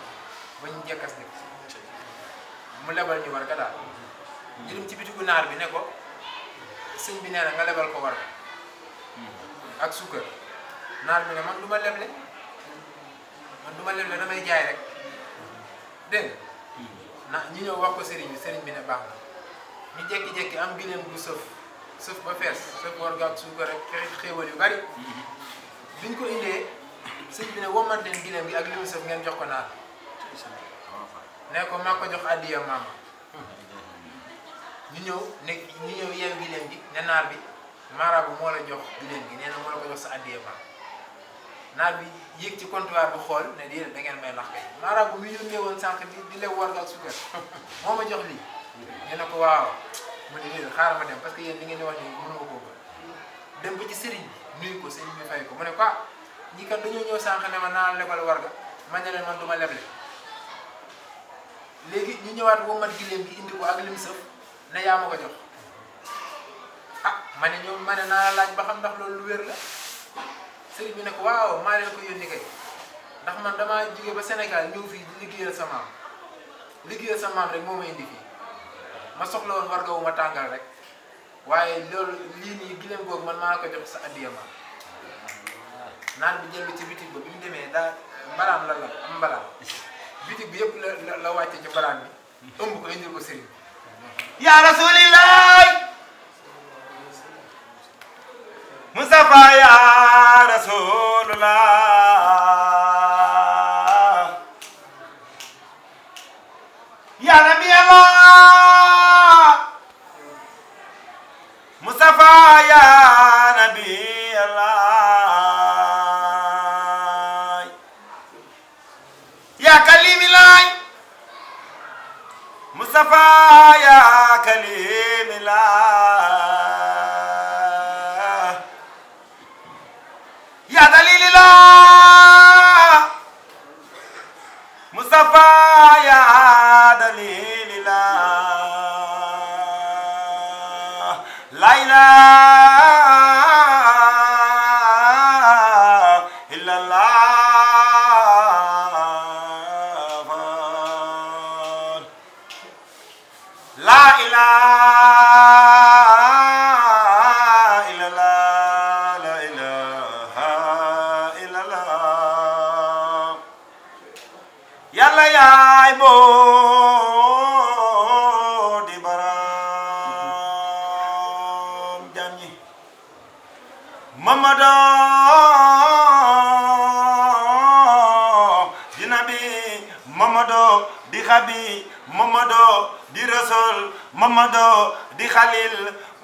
ba ñu jekkas nit mu lebal ñu warga daal ñu dem ci bitigu naar bi ne ko sëñ bi nee na nga lebal ko warga ak suukar naar bi ne man du ma leble damay jaay rek dégg nga ñu ñëw wax ko sëriñ bi ne baax na ñu jékki-jékki am gileem bu sëf ba fees sëf warga ak suukar rek xéewal yu bari biñ ko indee sëñ bi ne wommat leen gileem gi ak li mu sëf ngeen jox ko naar ne ko maa ko jox addiya maama ñu ñëw yeew gileem gi ne naar bi maaraabu moo la jox gileem gi nee na moo la ko jox sa addiya maama naar bi yéeg ci comptoir bu xool ne déedéet da ngeen may nax kay maaraabu mi yónnee woon sànq di lew warga ak suukar moo ma jox lii ñu ne ko waaw mu ne déedéet xaaral ma dem parce que yéen li ngeen di wax nii mënuma koo ba dem ba ci sëriñ bi nuyu ko sëriñ bi fay ko mu ne ko ñi kat dañoo ñëw sànq ne ma naa lebal warga man ne leen man du ma leble léegi ñu ñëwaat boo mat gileem gi indi ko ak lim sëf ne yaa ma ko jox ma ne naa laaj ba xam ndax loolu lu wér la sëriñ bi ne ko waaw maa leen ko yónni kay ndax man damaa jóge ba Sénégal ñëw fii di liggéeyal sa maam rek moo ma indi fii ma soxla woon warga wu ma tàngal rek waaye loolu lii nii gileem googu man maa ko jox sa addiya maam naan bi jël ci bitig ba bi mu demee daa mbalaan la am mbalaan bitig bi yëpp la wàcce ci mbalaan bi ëmb ko indil ko sëriñ bi ya rasulillah Mustafa ya rasulullah ya nabi Allah Mustafa ya nabi Allah ya kalimillah Mustafa ya kalimillah ya dalilillah Mustafa ya dalilillah la ilaha illallah la ilaha illallah la ilaha illallah yàlla yaay boo di baram jam ñi Mamadu di nabi Mamadu di xabi Mamadu di rasul Mamadu di xalil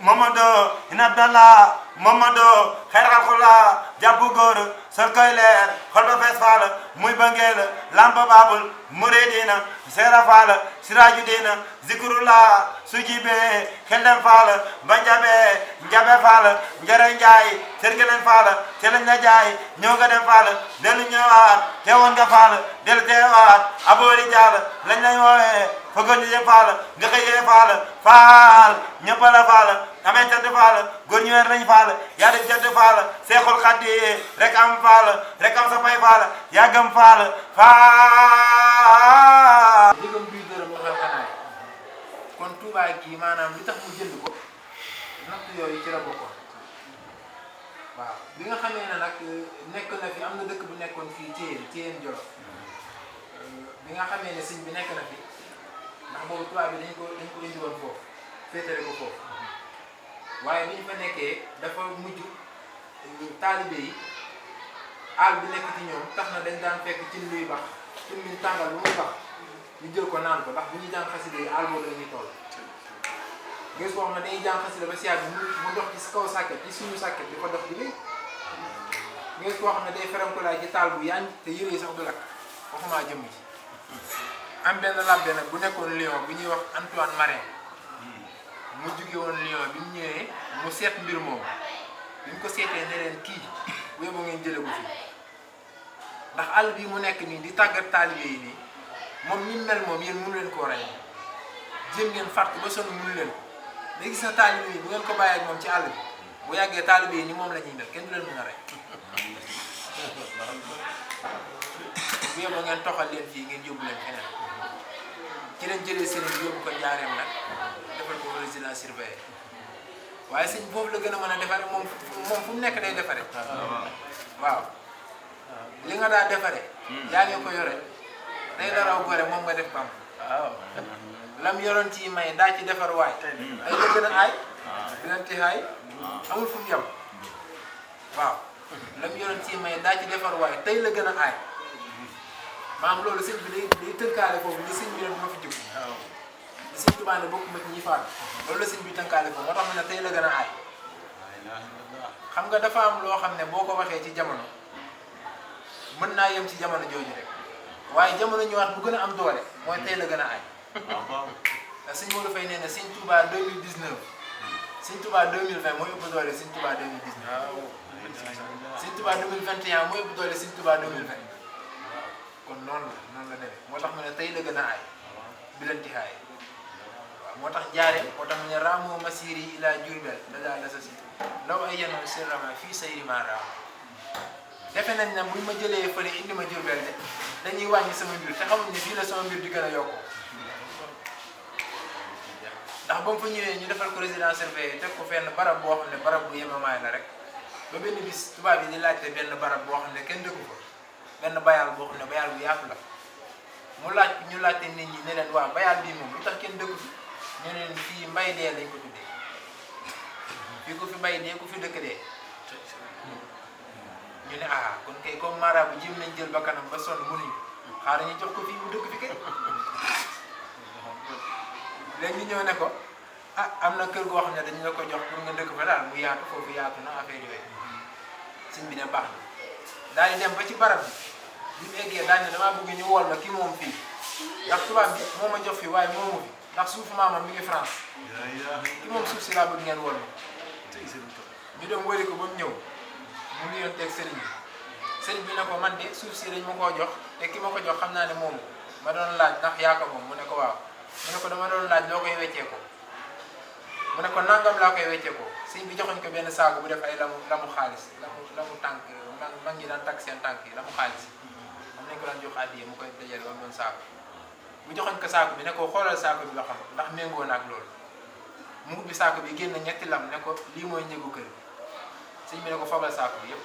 Mamadu in abdallah Mamadu xeer xalxula jàppu góor sol koy leer xol ba fees faal muy bangeel lampa baabul muridina seera faal siraaju dina zikrullah su jibee xel dem faal ba njabee njabe faal njare njaay sergeleen faal te lañ la jaay ñëw nga dem faal dellu ñëwaat teewoon nga faal dellu teewaat aboori jaal lañ lay woowee fëggoon ñu jëm faal nga xëyee faal faal ñëpp la faal amee tëdd faal góor ñu weer lañ faal yaa di jëdd faal seexul xaddi rek am faal rek am sa pay faal yaa gëm faal faal jëgam duy dërëm mu xew xanaay kon Touba gii maanaam li tax mu jënd ko natt yooyu ci la bokkoon waaw bi nga xamee ne nag nekk na fi am na dëkk bu nekkoon fii Thièyène Jolof bi nga xamee ne sëñ bi nekk na fi ndax boobu tubaab bi dañ ko indi woon foofu féetale ko foofu waaye bi ñu fa nekkee dafa mujj taalibe yi àll bi nekk ci ñoom tax na dañ daan fekk cin luy bax cin luy tàngal bu muy bax ñu jël ko naan ko ndax bu ñuy jàng xasida yi àll boobu la ñuy toll gis boo xam ne dañuy jàng xasida ba si yàgg mu dox ci kaw sàkket ci suñu sàkket di ko dox di léegi gis koo xam ne day ferenkulaay ci taal bu yaañ te yëre yi sax du lakk waxumaa jëmm ji am benn labbe nag bu nekkoon Lyon bu ñuy wax Antoine Marin mu jóge woon Lyon bi mu ñëwee mu seet mbir moom bi ñu ko seetee ne leen kii bu yóbbu ngeen jële ko fii ndax àll bii mu nekk nii di tàggat taalibe yi nii moom ni mel moom yéen mënu leen koo rey jéem ngeen fàtt ba sonn mënu leen ko mais gis na taalibe yi bu ngeen ko bàyyee ak moom ci àll bi bu yàggee taalibe yi ni moom la ñuy mel kenn du leen mën a rey bu yóbbu ngeen toxal leen fii ngeen yóbbu leen feneen ci leen jëlee sëriñ bi yóbbu ko njaareem nag defal ko résidence surveillée waaye sëñ foofu la gën a mën a defare moom fu mu nekk day defare waaw li nga daa defare yaa ngi ko yore day la raw gore moom nga def bam lam yoroon ci may daa ci defar waay day la gën a aay dinanti aay amul fu mu yem waaw lam yoroon ci may daa ci defar waay tey la gën a aay maam loolu sëñ bi day tënkaale foofu li sëñ bi ne duma fi jóg li sëñ Tuubaa ne bokk ma ci ñi faat loolu la sëñ bi tënkaale foofu moo tax ma ne tey la gën a aay xam nga dafa am loo xam ne boo ko waxee ci jamono mën naa yem ci jamono jooju rek waaye jamono ñëwaat bu gën a am doole mooy tey la gën a aay ndax sëñ Modou Faye nee na sëñ Touba 2019 sëñ Touba 2020 mooy ëpp doole sëñ Touba 2019 sëñ Touba 2021 mooy ëpp doole sëñ Touba 2020 kon noonu la demee moo tax mu ne tey la gën a aay bilanti aay waaw moo tax jaaree moo tax mu ne raamoo masiri ila Jurbel da daal la sa si law ay yenoon sirrama fii sayri ma raam defe nañ ne buñ ma jëlee fële indi ma Jurbel de dañuy wàññi sama mbir te xamuñ ne fii la sama mbir di gën a yokkoo ndax ba mu fa ñëwee ñu defal ko résidence surveillée teg ko fenn barab boo xam ne barab bu yemamaay la rek ba benn bis tubaab yi di laajte benn barab boo xam ne kenn dëkku ko benn bayal boo xam ne bayal bu yaatu la mu laaj ñu laajte nit ñi ne leen waaw bayal bii moom lu tax kenn dëkku fi ñu ne leen fii mbay dee lañ ko tuddee fii ku fi mbay dee ku fi dëkk dee ñu ne ah kon kay comme mara bu jëm nañ jël ba kanam ba sonn mënuñu xaaral ñu jox ko fii mu dëkk fi kay léegi ñu ñëw ne ko ah am na kër goo xam ne dañu la ko jox pour nga dëkk fa daal mu yaatu foofu yaatu na affaire yooyu sëñ bi ne baax na daal di dem ba ci barab bi mu eggee daal ne damaa bëgg ñu wol ma ki moom fii ndax tubaab bi moo ma jox fii waaye moomu fi ndax suufu maamam mi ngi France ki moom suuf si laa bëgg ngeen wol ma ñu dem wëri ko ba mu ñëw mu ngi yoon teg sëriñ bi ne ko man de suuf si dañ ma koo jox te ki ma ko jox xam naa ne moomu ma doon laaj ndax yaa ko moom mu ne ko waaw mu ne ko dama doon laaj loo koy weccee ko mu ne ko nangam laa koy weccee ko sëñ bi joxoñ ko benn saako bu def ay lamu xaalis lamu tànk mag ñi daan takk seen tànk yi lamu xaalis am nañ ko daan jox addiye mu koy dajale ba mu doon saako bu joxoñ ko saako bi ne ko xoolal saako bi ba xam ndax méngoo na ak loolu mu ubbi saako bi génn ñetti lam ne ko lii mooy njëgu kër sëñ bi ne ko fabal saako bi yëpp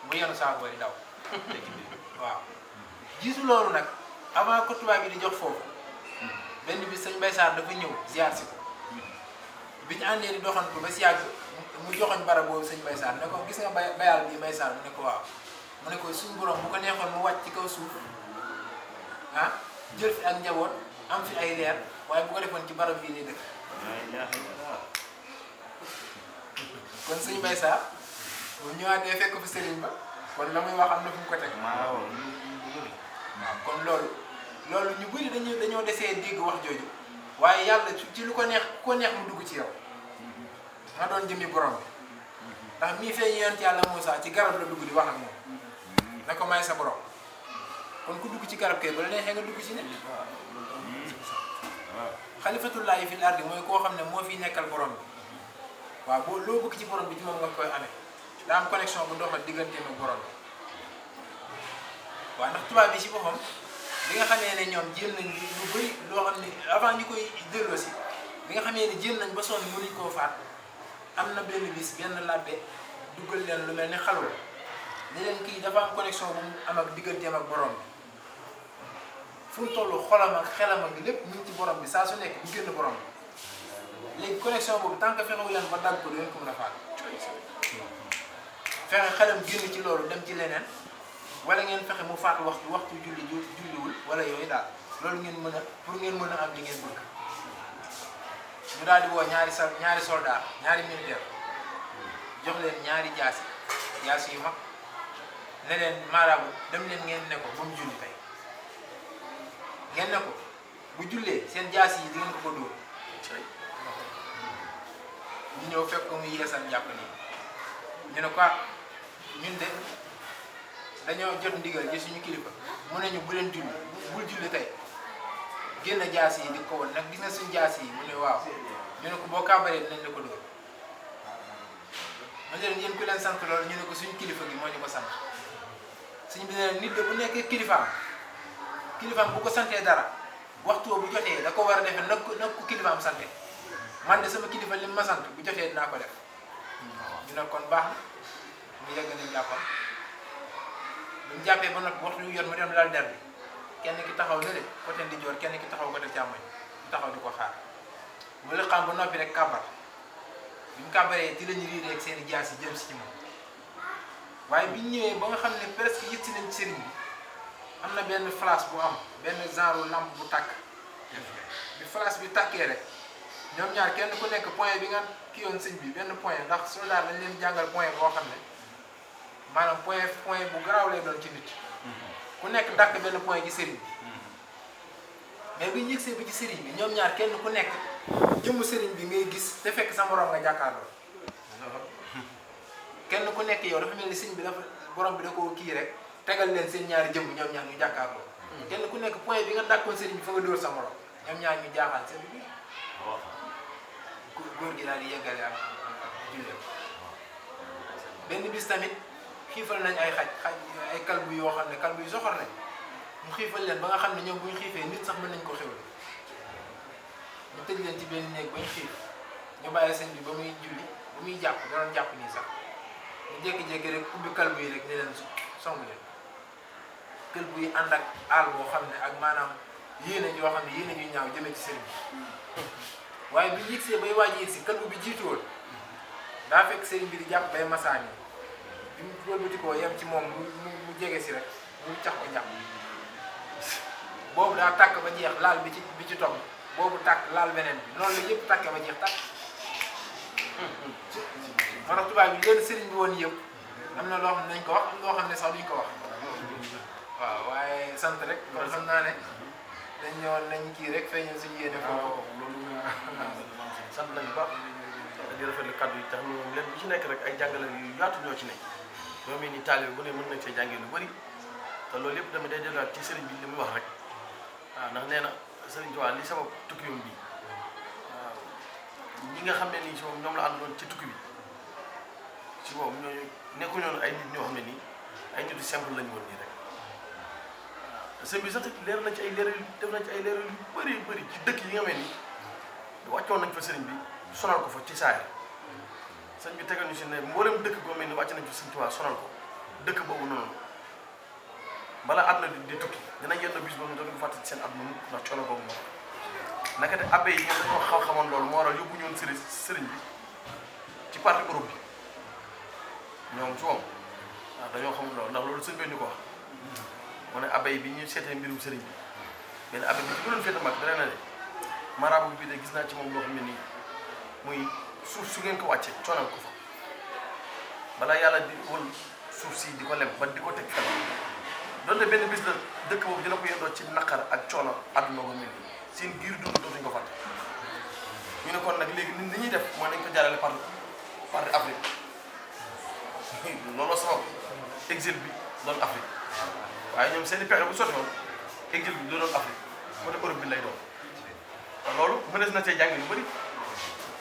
mu yenu saako ba di daw waaw jiitu loolu nag avant ko tubaab bi di jox foofu benn bi sëñ Mbaye Sarr dafa ñëw ziar si ko bi ñu àndee di doxantu ba si yàgg mu joxoñ barab boobu sëñ Mbaye Sarr ne ko gis nga bayal bi Mbaye Sarr mu ne ko waaw mu ne ko suñu borom bu ko neexoon mu wàcc ci kaw suuf ah jël fi ak njaboot am fi ay leer waaye bu ko defoon ci barab bii lay dëkk kon sëñ Mbaye Sarr bu ñëwaatee fekk fi sëriñ ba kon la muy wax am na fu mu ko teg waaw kon loolu ñu bëri dañoo desee dégg wax jooju waaye yàlla ci lu ko neex mu dugg ci yow nga doon jëmmi borom bi ndax mii feeñ yonent yàlla Moussa ci garab la dugg di wax ak moom na ko may sa borom kon ku dugg ci garab kay ba la neexee nga dugg ci ne xalifatullaahi fil ardi mooy koo xam ne moo fi nekkal borom bi waaw boo loo bëgg ci borom bi ci moom nga koy amee daa am connexion bu doxal digganteem ak borom bi waaw ndax tubaab bi ci boppam bi nga xamee ne ñoom jéem nañ lu bëri loo xam ne avant ñu koy delloo si bi nga xamee ne jéem nañ ba sonn mënuñ koo faat am na benn bis benn labbe duggal leen lu mel ni xalwa ne leen kii dafa am connexion bu mu am ak digganteem ak borom bi fu mu toll xolam ak xelam ak lépp mu ngi ci borom bi saa su nekk du génn borom bi léegi connexion boobu tant que fexewu leen ba dagg ko du leen ko mën a faat fexe xelam génn ci loolu dem ci leneen wala ngeen fexe mu faat waxtu julliwul wala yooyu daal loolu ngeen mën a pour ngeen mën a am li ngeen bëgg ñu daal di woo ñaari soldat ñaari militaire jox leen ñaari jaasi yu mag ne leen maaraabu dem leen ngeen ne ko ba mu julli tey ngeen ne ko bu jullee seen jaasi yi di ngeen ko dóor ñu ñëw fekk ko muy yeesal jàpp nii ñu ne ko ñun de dañoo jot ndigal ci suñu kilifa mu ne ñu bu leen julli bul julli tey génn jaasi yi di ko woon nag gis na suñu jaasi yi mu ne waaw ñu ne ko boo kàbbaree dinañ la ko dóor ma ne leen yéen ku leen sant loolu ñu ne ko suñu kilifa gi moo ñu ko sant suñu bi ne nit de bu nekkee kilifaam bu ko santee dara waxtu bu jotee da ko war a defee nag ko kilifaam sante man de sama kilifa li ma sant bu jotee dinaa ko def ñu ne kon baax na mu yegg nañ jàppam bu ñu jàppee ba noppi waxtu yu yor mu dem daal der bi kenn ki taxaw na de côté ndijoor kenn ki taxaw côté càmmoñ ñu taxaw di ko xaar bu la xam ba noppi rek kàbbar bi ñu kàbbaree di lañu riiree ak seen i jaas yi jëm si ci moom waaye bi ñu ñëwee ba nga xam ne presque yëg si nañ sëriñ bi am na benn flash bu am benn genre lampe bu tàkk bi flash bi tàkkee rek ñoom ñaar kenn ku nekk point bi nga kii yoon sëñ bi benn point ndax soldat lañ leen jàngal point boo xam ne maanaam point bu garaaw lay doon ci nit ku nekk dàkk benn point ci sëriñ bi mais bi ñu yëgsee bi ci sëriñ bi ñoom ñaar kenn ku nekk jëmmu sëriñ bi ngay gis te fekk sa morom nga jàkkaarloo kenn ku nekk yow dafa mel ni sëñ bi dafa borom bi da koo kii rek tegal leen seen ñaari jëmm ñoom ñaar ñu jàkkaarloo kenn ku nekk point bi nga dàkkoon sëriñ bi fa nga dóor sa morom ñoom ñaar ñu jaaxal seen bi góor gi daal di yeggale ak julleem benn bis tamit xiifal nañ ay ay kalbu yoo xam ne kalbu yu soxor nañ mu xiifal leen ba nga xam ne ñoom bu ñu xiifee nit sax mën nañ ko xewal ñu tëj leen ci benn néeg ba ñu xiif ñu bàyyi sëñ bi ba muy julli ba muy jàpp da doon jàpp nii sax ñu jékki-jékki rek ubbi kalbu yi rek ne leen song leen kalbu yi ànd ak aal boo xam ne ak maanaam yéene yoo xam ne yéene ñu ñaaw jëmee ci sëriñ bi waaye bi yëgsee bay waaj yëg si kalbu bi jiitu woon daa fekk sëriñ bi di jàpp bay masaani bi mu wëlbati koo yem ci moom mu jege si rek mu cax ko jàpp boobu daa tàkk ba jeex laal bi ci topp boobu tàkk laal beneen bi noonu la yëpp tàkkee ba jeex tàkk moo tax tubaab bi leen sëriñ bi woon yëpp am na loo xam ne nañ ko wax am loo xam ne sax duñ ko wax waaw waaye sant rek kon xam naa ne dañ ñëwoon nañ kii rek feeñal suñu yéene foofu loolu sant nañu baax di rafetlu kàddu yi tax ñu leen bu ci nekk rek ay jàngale yu yaatu ñoo ci nekk ñoom it ni taalibe bu ne mën nañ see jàngee lu bëri te loolu yëpp tamit day delluwaat ci sëriñ bi li muy wax rek waaw ndax nee na sëriñ Tuubaa li sabab tukkiyam bi waaw ñi nga xam ne nii si moom ñoom la àndoon ci tukki bi si boobu ñooñu nekkuñu woon ay nit ñoo xam ne nii ay nit yu simple lañu woon nii rek waaw sëñ bi sax leer na ci ay leeral def na ci ay leeral yu bëri bëri ci dëkk yi nga xam ne nii wàccoon nañ fa sëriñ bi sonal ko fa ci saayir sëñ bi tegal ñu si ne mboolem dëkk boo mel ni wàcc nañ fa sëñ Tuubaa sonal ko dëkk boobu noonu bala àdduna di tukki dina yenn bis boobu dootuñu ko fàtte seen àdduna mukk ndax coono boobu moom naka de abbé yi ñoom dañoo xamoon loolu moo waral yóbbu ñoon sëriñ bi ci partie Europe bi ñoom ci moom waaw dañoo xamoon loolu ndax loolu sëñ bi ñu ko wax mu ne abbé yi bi ñu seetee mbirum sëriñ bi benn abbé bi ci gënoon féete mag dana ne marabu bi de gis naa ci moom loo xam ne nii muy suuf su ngeen ko wàccee coonal ko fa balaa yàlla di wël suuf si di ko lem ba di ko teg fenn donte benn bis la dëkk boobu dina ko yendoo ci naqar ak coono àdduna ba mel nii seen giir dund dootuñu ko fàtte ñu ne kon nag léegi nit ñi ñuy def mooy nañ ko jaarale par Afrique looloo sabab exil bi doon Afrique waaye ñoom seen i pexe bu sotti woon exil bi doon Afrique côté Europe bi lay doon te loolu mënees na cee jàng yu bëri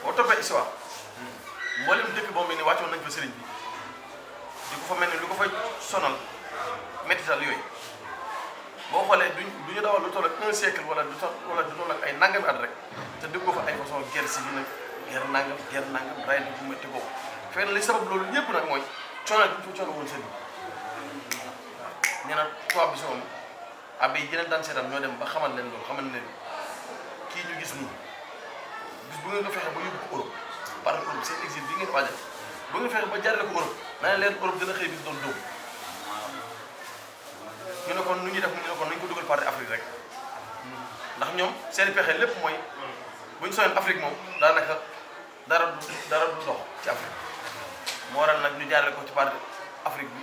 boo toppee histoire mboolem dëkk boo mel ni wàccoon nañ fa sëriñ bi di ko fa mel ni lu ko fay sonal métital yooyu boo xoolee du ñu dawal lu toll ak 1 siècle wala du toll ak ay nangami at rek te dégg ko fa ay façon guerre civile nag guerre nangam ray na bu métti boobu fenn li sabab loolu yëpp nag mooy coono bi ñu fa coono woon sëriñ bi nee na tubaab bi si moom abbé yi yeneen daan seetaan ñoo dem ba xamal leen loolu xamal leen kii ñu gis nii bis bu ngeen ko fexe ba yóbbu ko Europe par Europe seen exil bi ngeen waajal bu ngeen fexe ba jaarale ko Europe na leen Europe dina xëy bis doon dóob ñu ne kon nu ñuy def ñu ne kon nañ ko dugal parti Afrique rek ndax ñoom seen pexe lépp mooy bu ñu soxleen Afrique moom daanaka dara du dox ci Afrique moo waral nag ñu jaarale ko ci part Afrique bi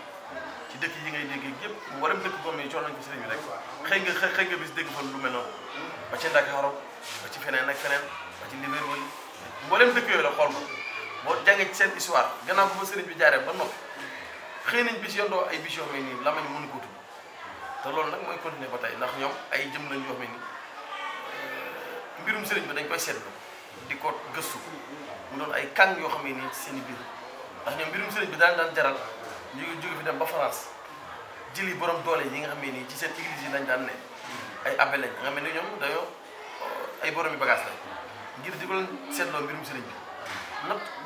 ci dëkk yi ngay déggee yëpp mu waram dëkk boobu yi coono nañ ko sëriñ bi rek xëy nga bis dégg fa lu mel noonu ba ci Ndakaaru ba ci feneen ak feneen ba ci Libreville mboolem dëkk yooyu la xool ko boo jàngee ci seen histoire gannaaw bu fa sëriñ bi jaaree ba noppi xëy nañ bis yondoo ay bis yoo xam ne nii lamañ mënu ko tudd te loolu nag mooy continuer ba tey ndax ñoom ay jëm lañ yoo xam ne nii mbirum sëriñ bi dañ koy seetlu di ko gëstu mu doon ay kàng yoo xam ne nii ci seen i biir ndax ñoom mbirum sëriñ bi daan jaral ñu ngi jóge fi dem ba France jëli borom doole yi nga xam ne nii ci seen église yi lañ daan ne ay abbé lañ nga xam ne ñoom dañoo ay borom yi bagage lañ ngir di ko leen seetloo mbirum sëriñ bi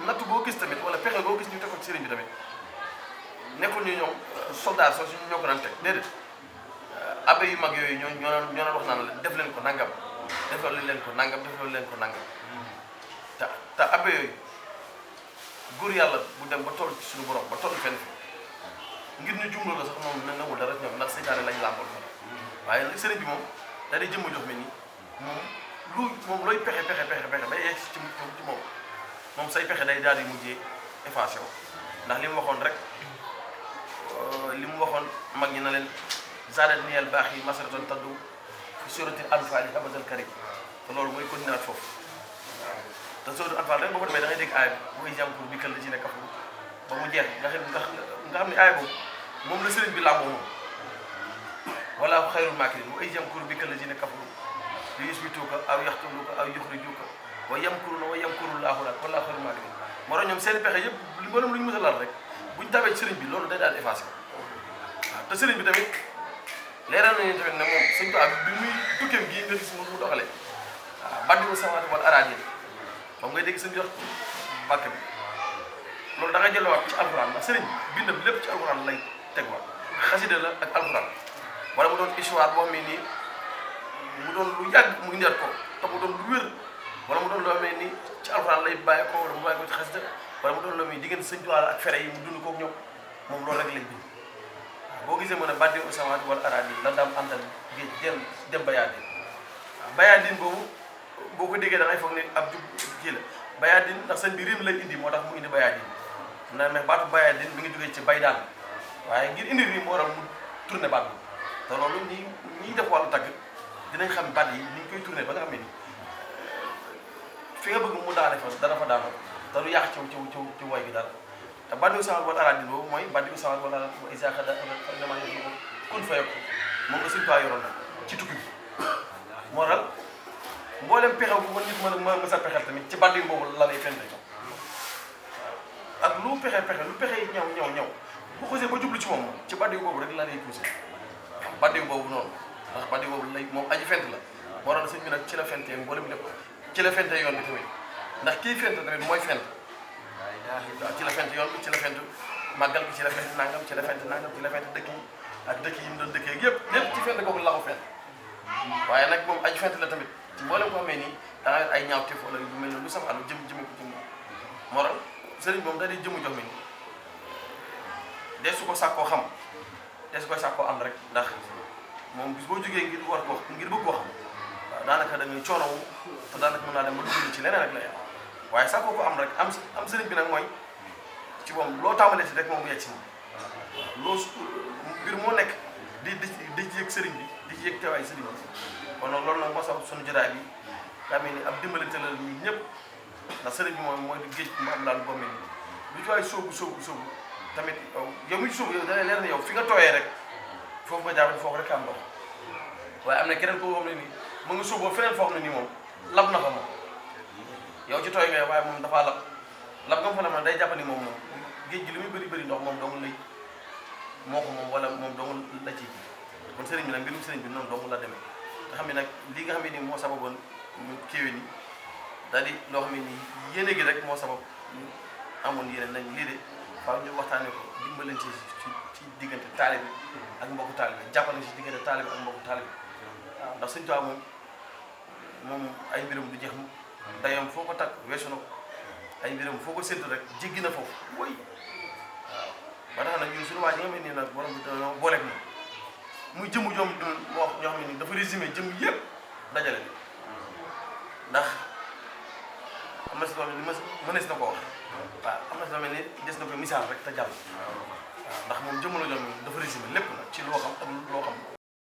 natt boo gis tamit wala pexe boo gis ñu teg ko ci sëriñ bi tamit nekkul ñu ñoom soldat soo suñu ñoo ko daan teg déedéet abbé yu mag yooyu ñoo naan wax naan la def leen ko nangam defal leen ko nangam defal leen ko nangam te abbé yooyu góor yàlla bu dem ba toll ci suñu borom ba toll fenn fi ngir ñu jumloo la sax moom na nawul dara ñoom ndax seytaane lañ làmbal fa waaye nag sëriñ bi moom da day jëmm jox mi nii moom looy pexe bay yegg ci moom say pexe day daal di mujjee effacé wu ndax li mu waxoon rek li mu waxoon mag ñi na leen zadat niyel baax yi masaratan taddu fi suratil anfal yi abadal karim te loolu mooy continuer at foofu te suratul anfal rek boo ko demee da ngay dégg aaya bi mooy jàmkur bi kal la ci ne kafu ba mu jeex nga xam ne aaya boobu moom la sëriñ bi làmboo moom wala xayrul maakirin wa ay jàmkur bi kal la ci ne kafu li yusbituuka aw yaxtuluuka aw yuxrijuuka wa yamkuruuna wa yamkurullaahu wala xayrul maakirin moo tax ñoom seen pexe yëpp li mboolem lu ñu mës a laal rek buñ tabee ci sëriñ bi loolu day daal effacé waaw te sëriñ bi tamit leeral nañu tamit ne moom sëñ Tuubaa bi muy tukkeem gii nga gis mu doxalee waaw bàddiwu samaati wala araadi moom ngay dégg sëñ bi wax bàkk bi loolu da ngay jëlwaat ci alxuraan ndax sëriñ bindam lépp ci alxuraan lay tegwaat xasida la ak alxuraan wala mu doon histoire boo xam ne nii mu doon lu yàgg mu indiwaat ko te mu doon lu wér wala mu doon loo xam ne nii ci alxuraan lay bàyyi ko wala mu bàyyi ko ci xasida wala mu doon loo xam ne diggante sëñ Tuubaa ak fere yi mu dund koog ñoom moom loolu rek lañ bind boo gisee mu ne bàddi usamaat wala araadi la daam àndal géej dem bayaadin waaw bayaadin boobu boo ko déggee da ngay foog ne ab jub kii la bayaadin ndax sëñ bi rim lay indi moo tax mu indi bayaadin na mais baatu bayaadin mi ngi jógee ci bay daan waaye ngir indi rim moo waral mu tourné baat bi te loolu ñi def wàllu tagg dinañ xam baat yi ni ñu koy tourné ba nga xam ne ni fi nga bëgg mu daane fa dana fa daanoo te du yàq ci woy gi dara te bàddi usamaat wala araadi boobu mooy bàddi usamaat wala isa xada dama yëngu kun fa yokk moom nga Sëñ Tuubaa yoroon na ci tukki bi moo tax mboolem pexe bu ma nit mën a pexeel tamit ci bàddi boobu la lay fente ak lu pexe yi ñëw bu xosee ba jublu ci moom ci bàddi boobu rek la lay poussé bàddi boobu noonu ndax bàddi boobu lay moom aji fent la moo tax sëñ bi nag ci la fentee mboolem lépp ci la fente yoon bi tamit ndax kii fent tamit mooy fent waaw ci la fent yoon bi ci la fent màggal bi ci la fent nangam ci la fent dëkk yi ak dëkk yi mu doon dëkkee lépp ci fent googu la ko fent waaye nag moom aji fent la tamit ci mboolem ko xamee nii da nga ay ñaawteef wala yu mel ne lu safaanu jëme ko ci moom moo tax sëriñ moom da di jëmu jox mi ni dee su ko sàkkoo xam dee su koy sàkkoo am rek ndax moom bis boo jógee ngir bëgg koo xam waaw daanaka da ngay coonowu te daanaka mën naa dem ba dugg ci leneen rek la yàlla waaye sàkkoo ko am rek am sëriñ bi nag mooy ci moom loo tàmbalee si rek moom mu yegg si moom loo mbir moo nekk di ci yëg sëriñ bi di ci yëg teewaay sëriñ bi kon nag loolu nag moo sabab suñu jotaay bi daa mel ni ab dimbalante la ñun ñëpp ndax sëriñ bi moom mooy géej mu am laal boobu lu ci waay sóobu tamit yow mi ci sóobu yow da lay leer ne yow fi nga tooyee rek foofu nga jaar foofu rek am ndox waaye am na keneen koo xam ne nii mu nga sóoboo feneen foo xam ne nii moom lab na fa moom yow ci tooy nga waaye moom dafaa lab nga fa la man day jàpp ni moom géej gi li muy bëri ndox moom dong lay moo ko moom wala moom dong la ci kon sëriñ bi nag mbirum sëriñ bi noonu dong la demee nga xam ne nag lii nga xam ne nii moo sababoon ñu kéwé ni daal di loo xam ne nii yéene gi rek moo sabab ñu amoon yéene nañ lii de faaw ñu waxtaanee ko dimbalante ci diggante taalibe ak mbokku taalibe jàppale ci diggante taalibe ak mbokku taalibe waaw ndax Sëñ Tuubaa moom ay mbirum du jeex mu dayam foo ko takk weesu na ko ay mbirum foo ko séntu rek jéggi na foofu woy waaw ba tax nag ñun suñu waa ji nga mel nii nag borom bi dañoo booleeg moom muy jëmu joom moo ñoo xam ne nii dafa résumé jëm yëpp dajale bi ndax am na si loo xam ne mënees na ko wax waaw am na si loo xam ne des na ko misaal rek te jàll waaw ndax moom jëmm la joon dafa résumé lépp nag ci loo xam ak loo xam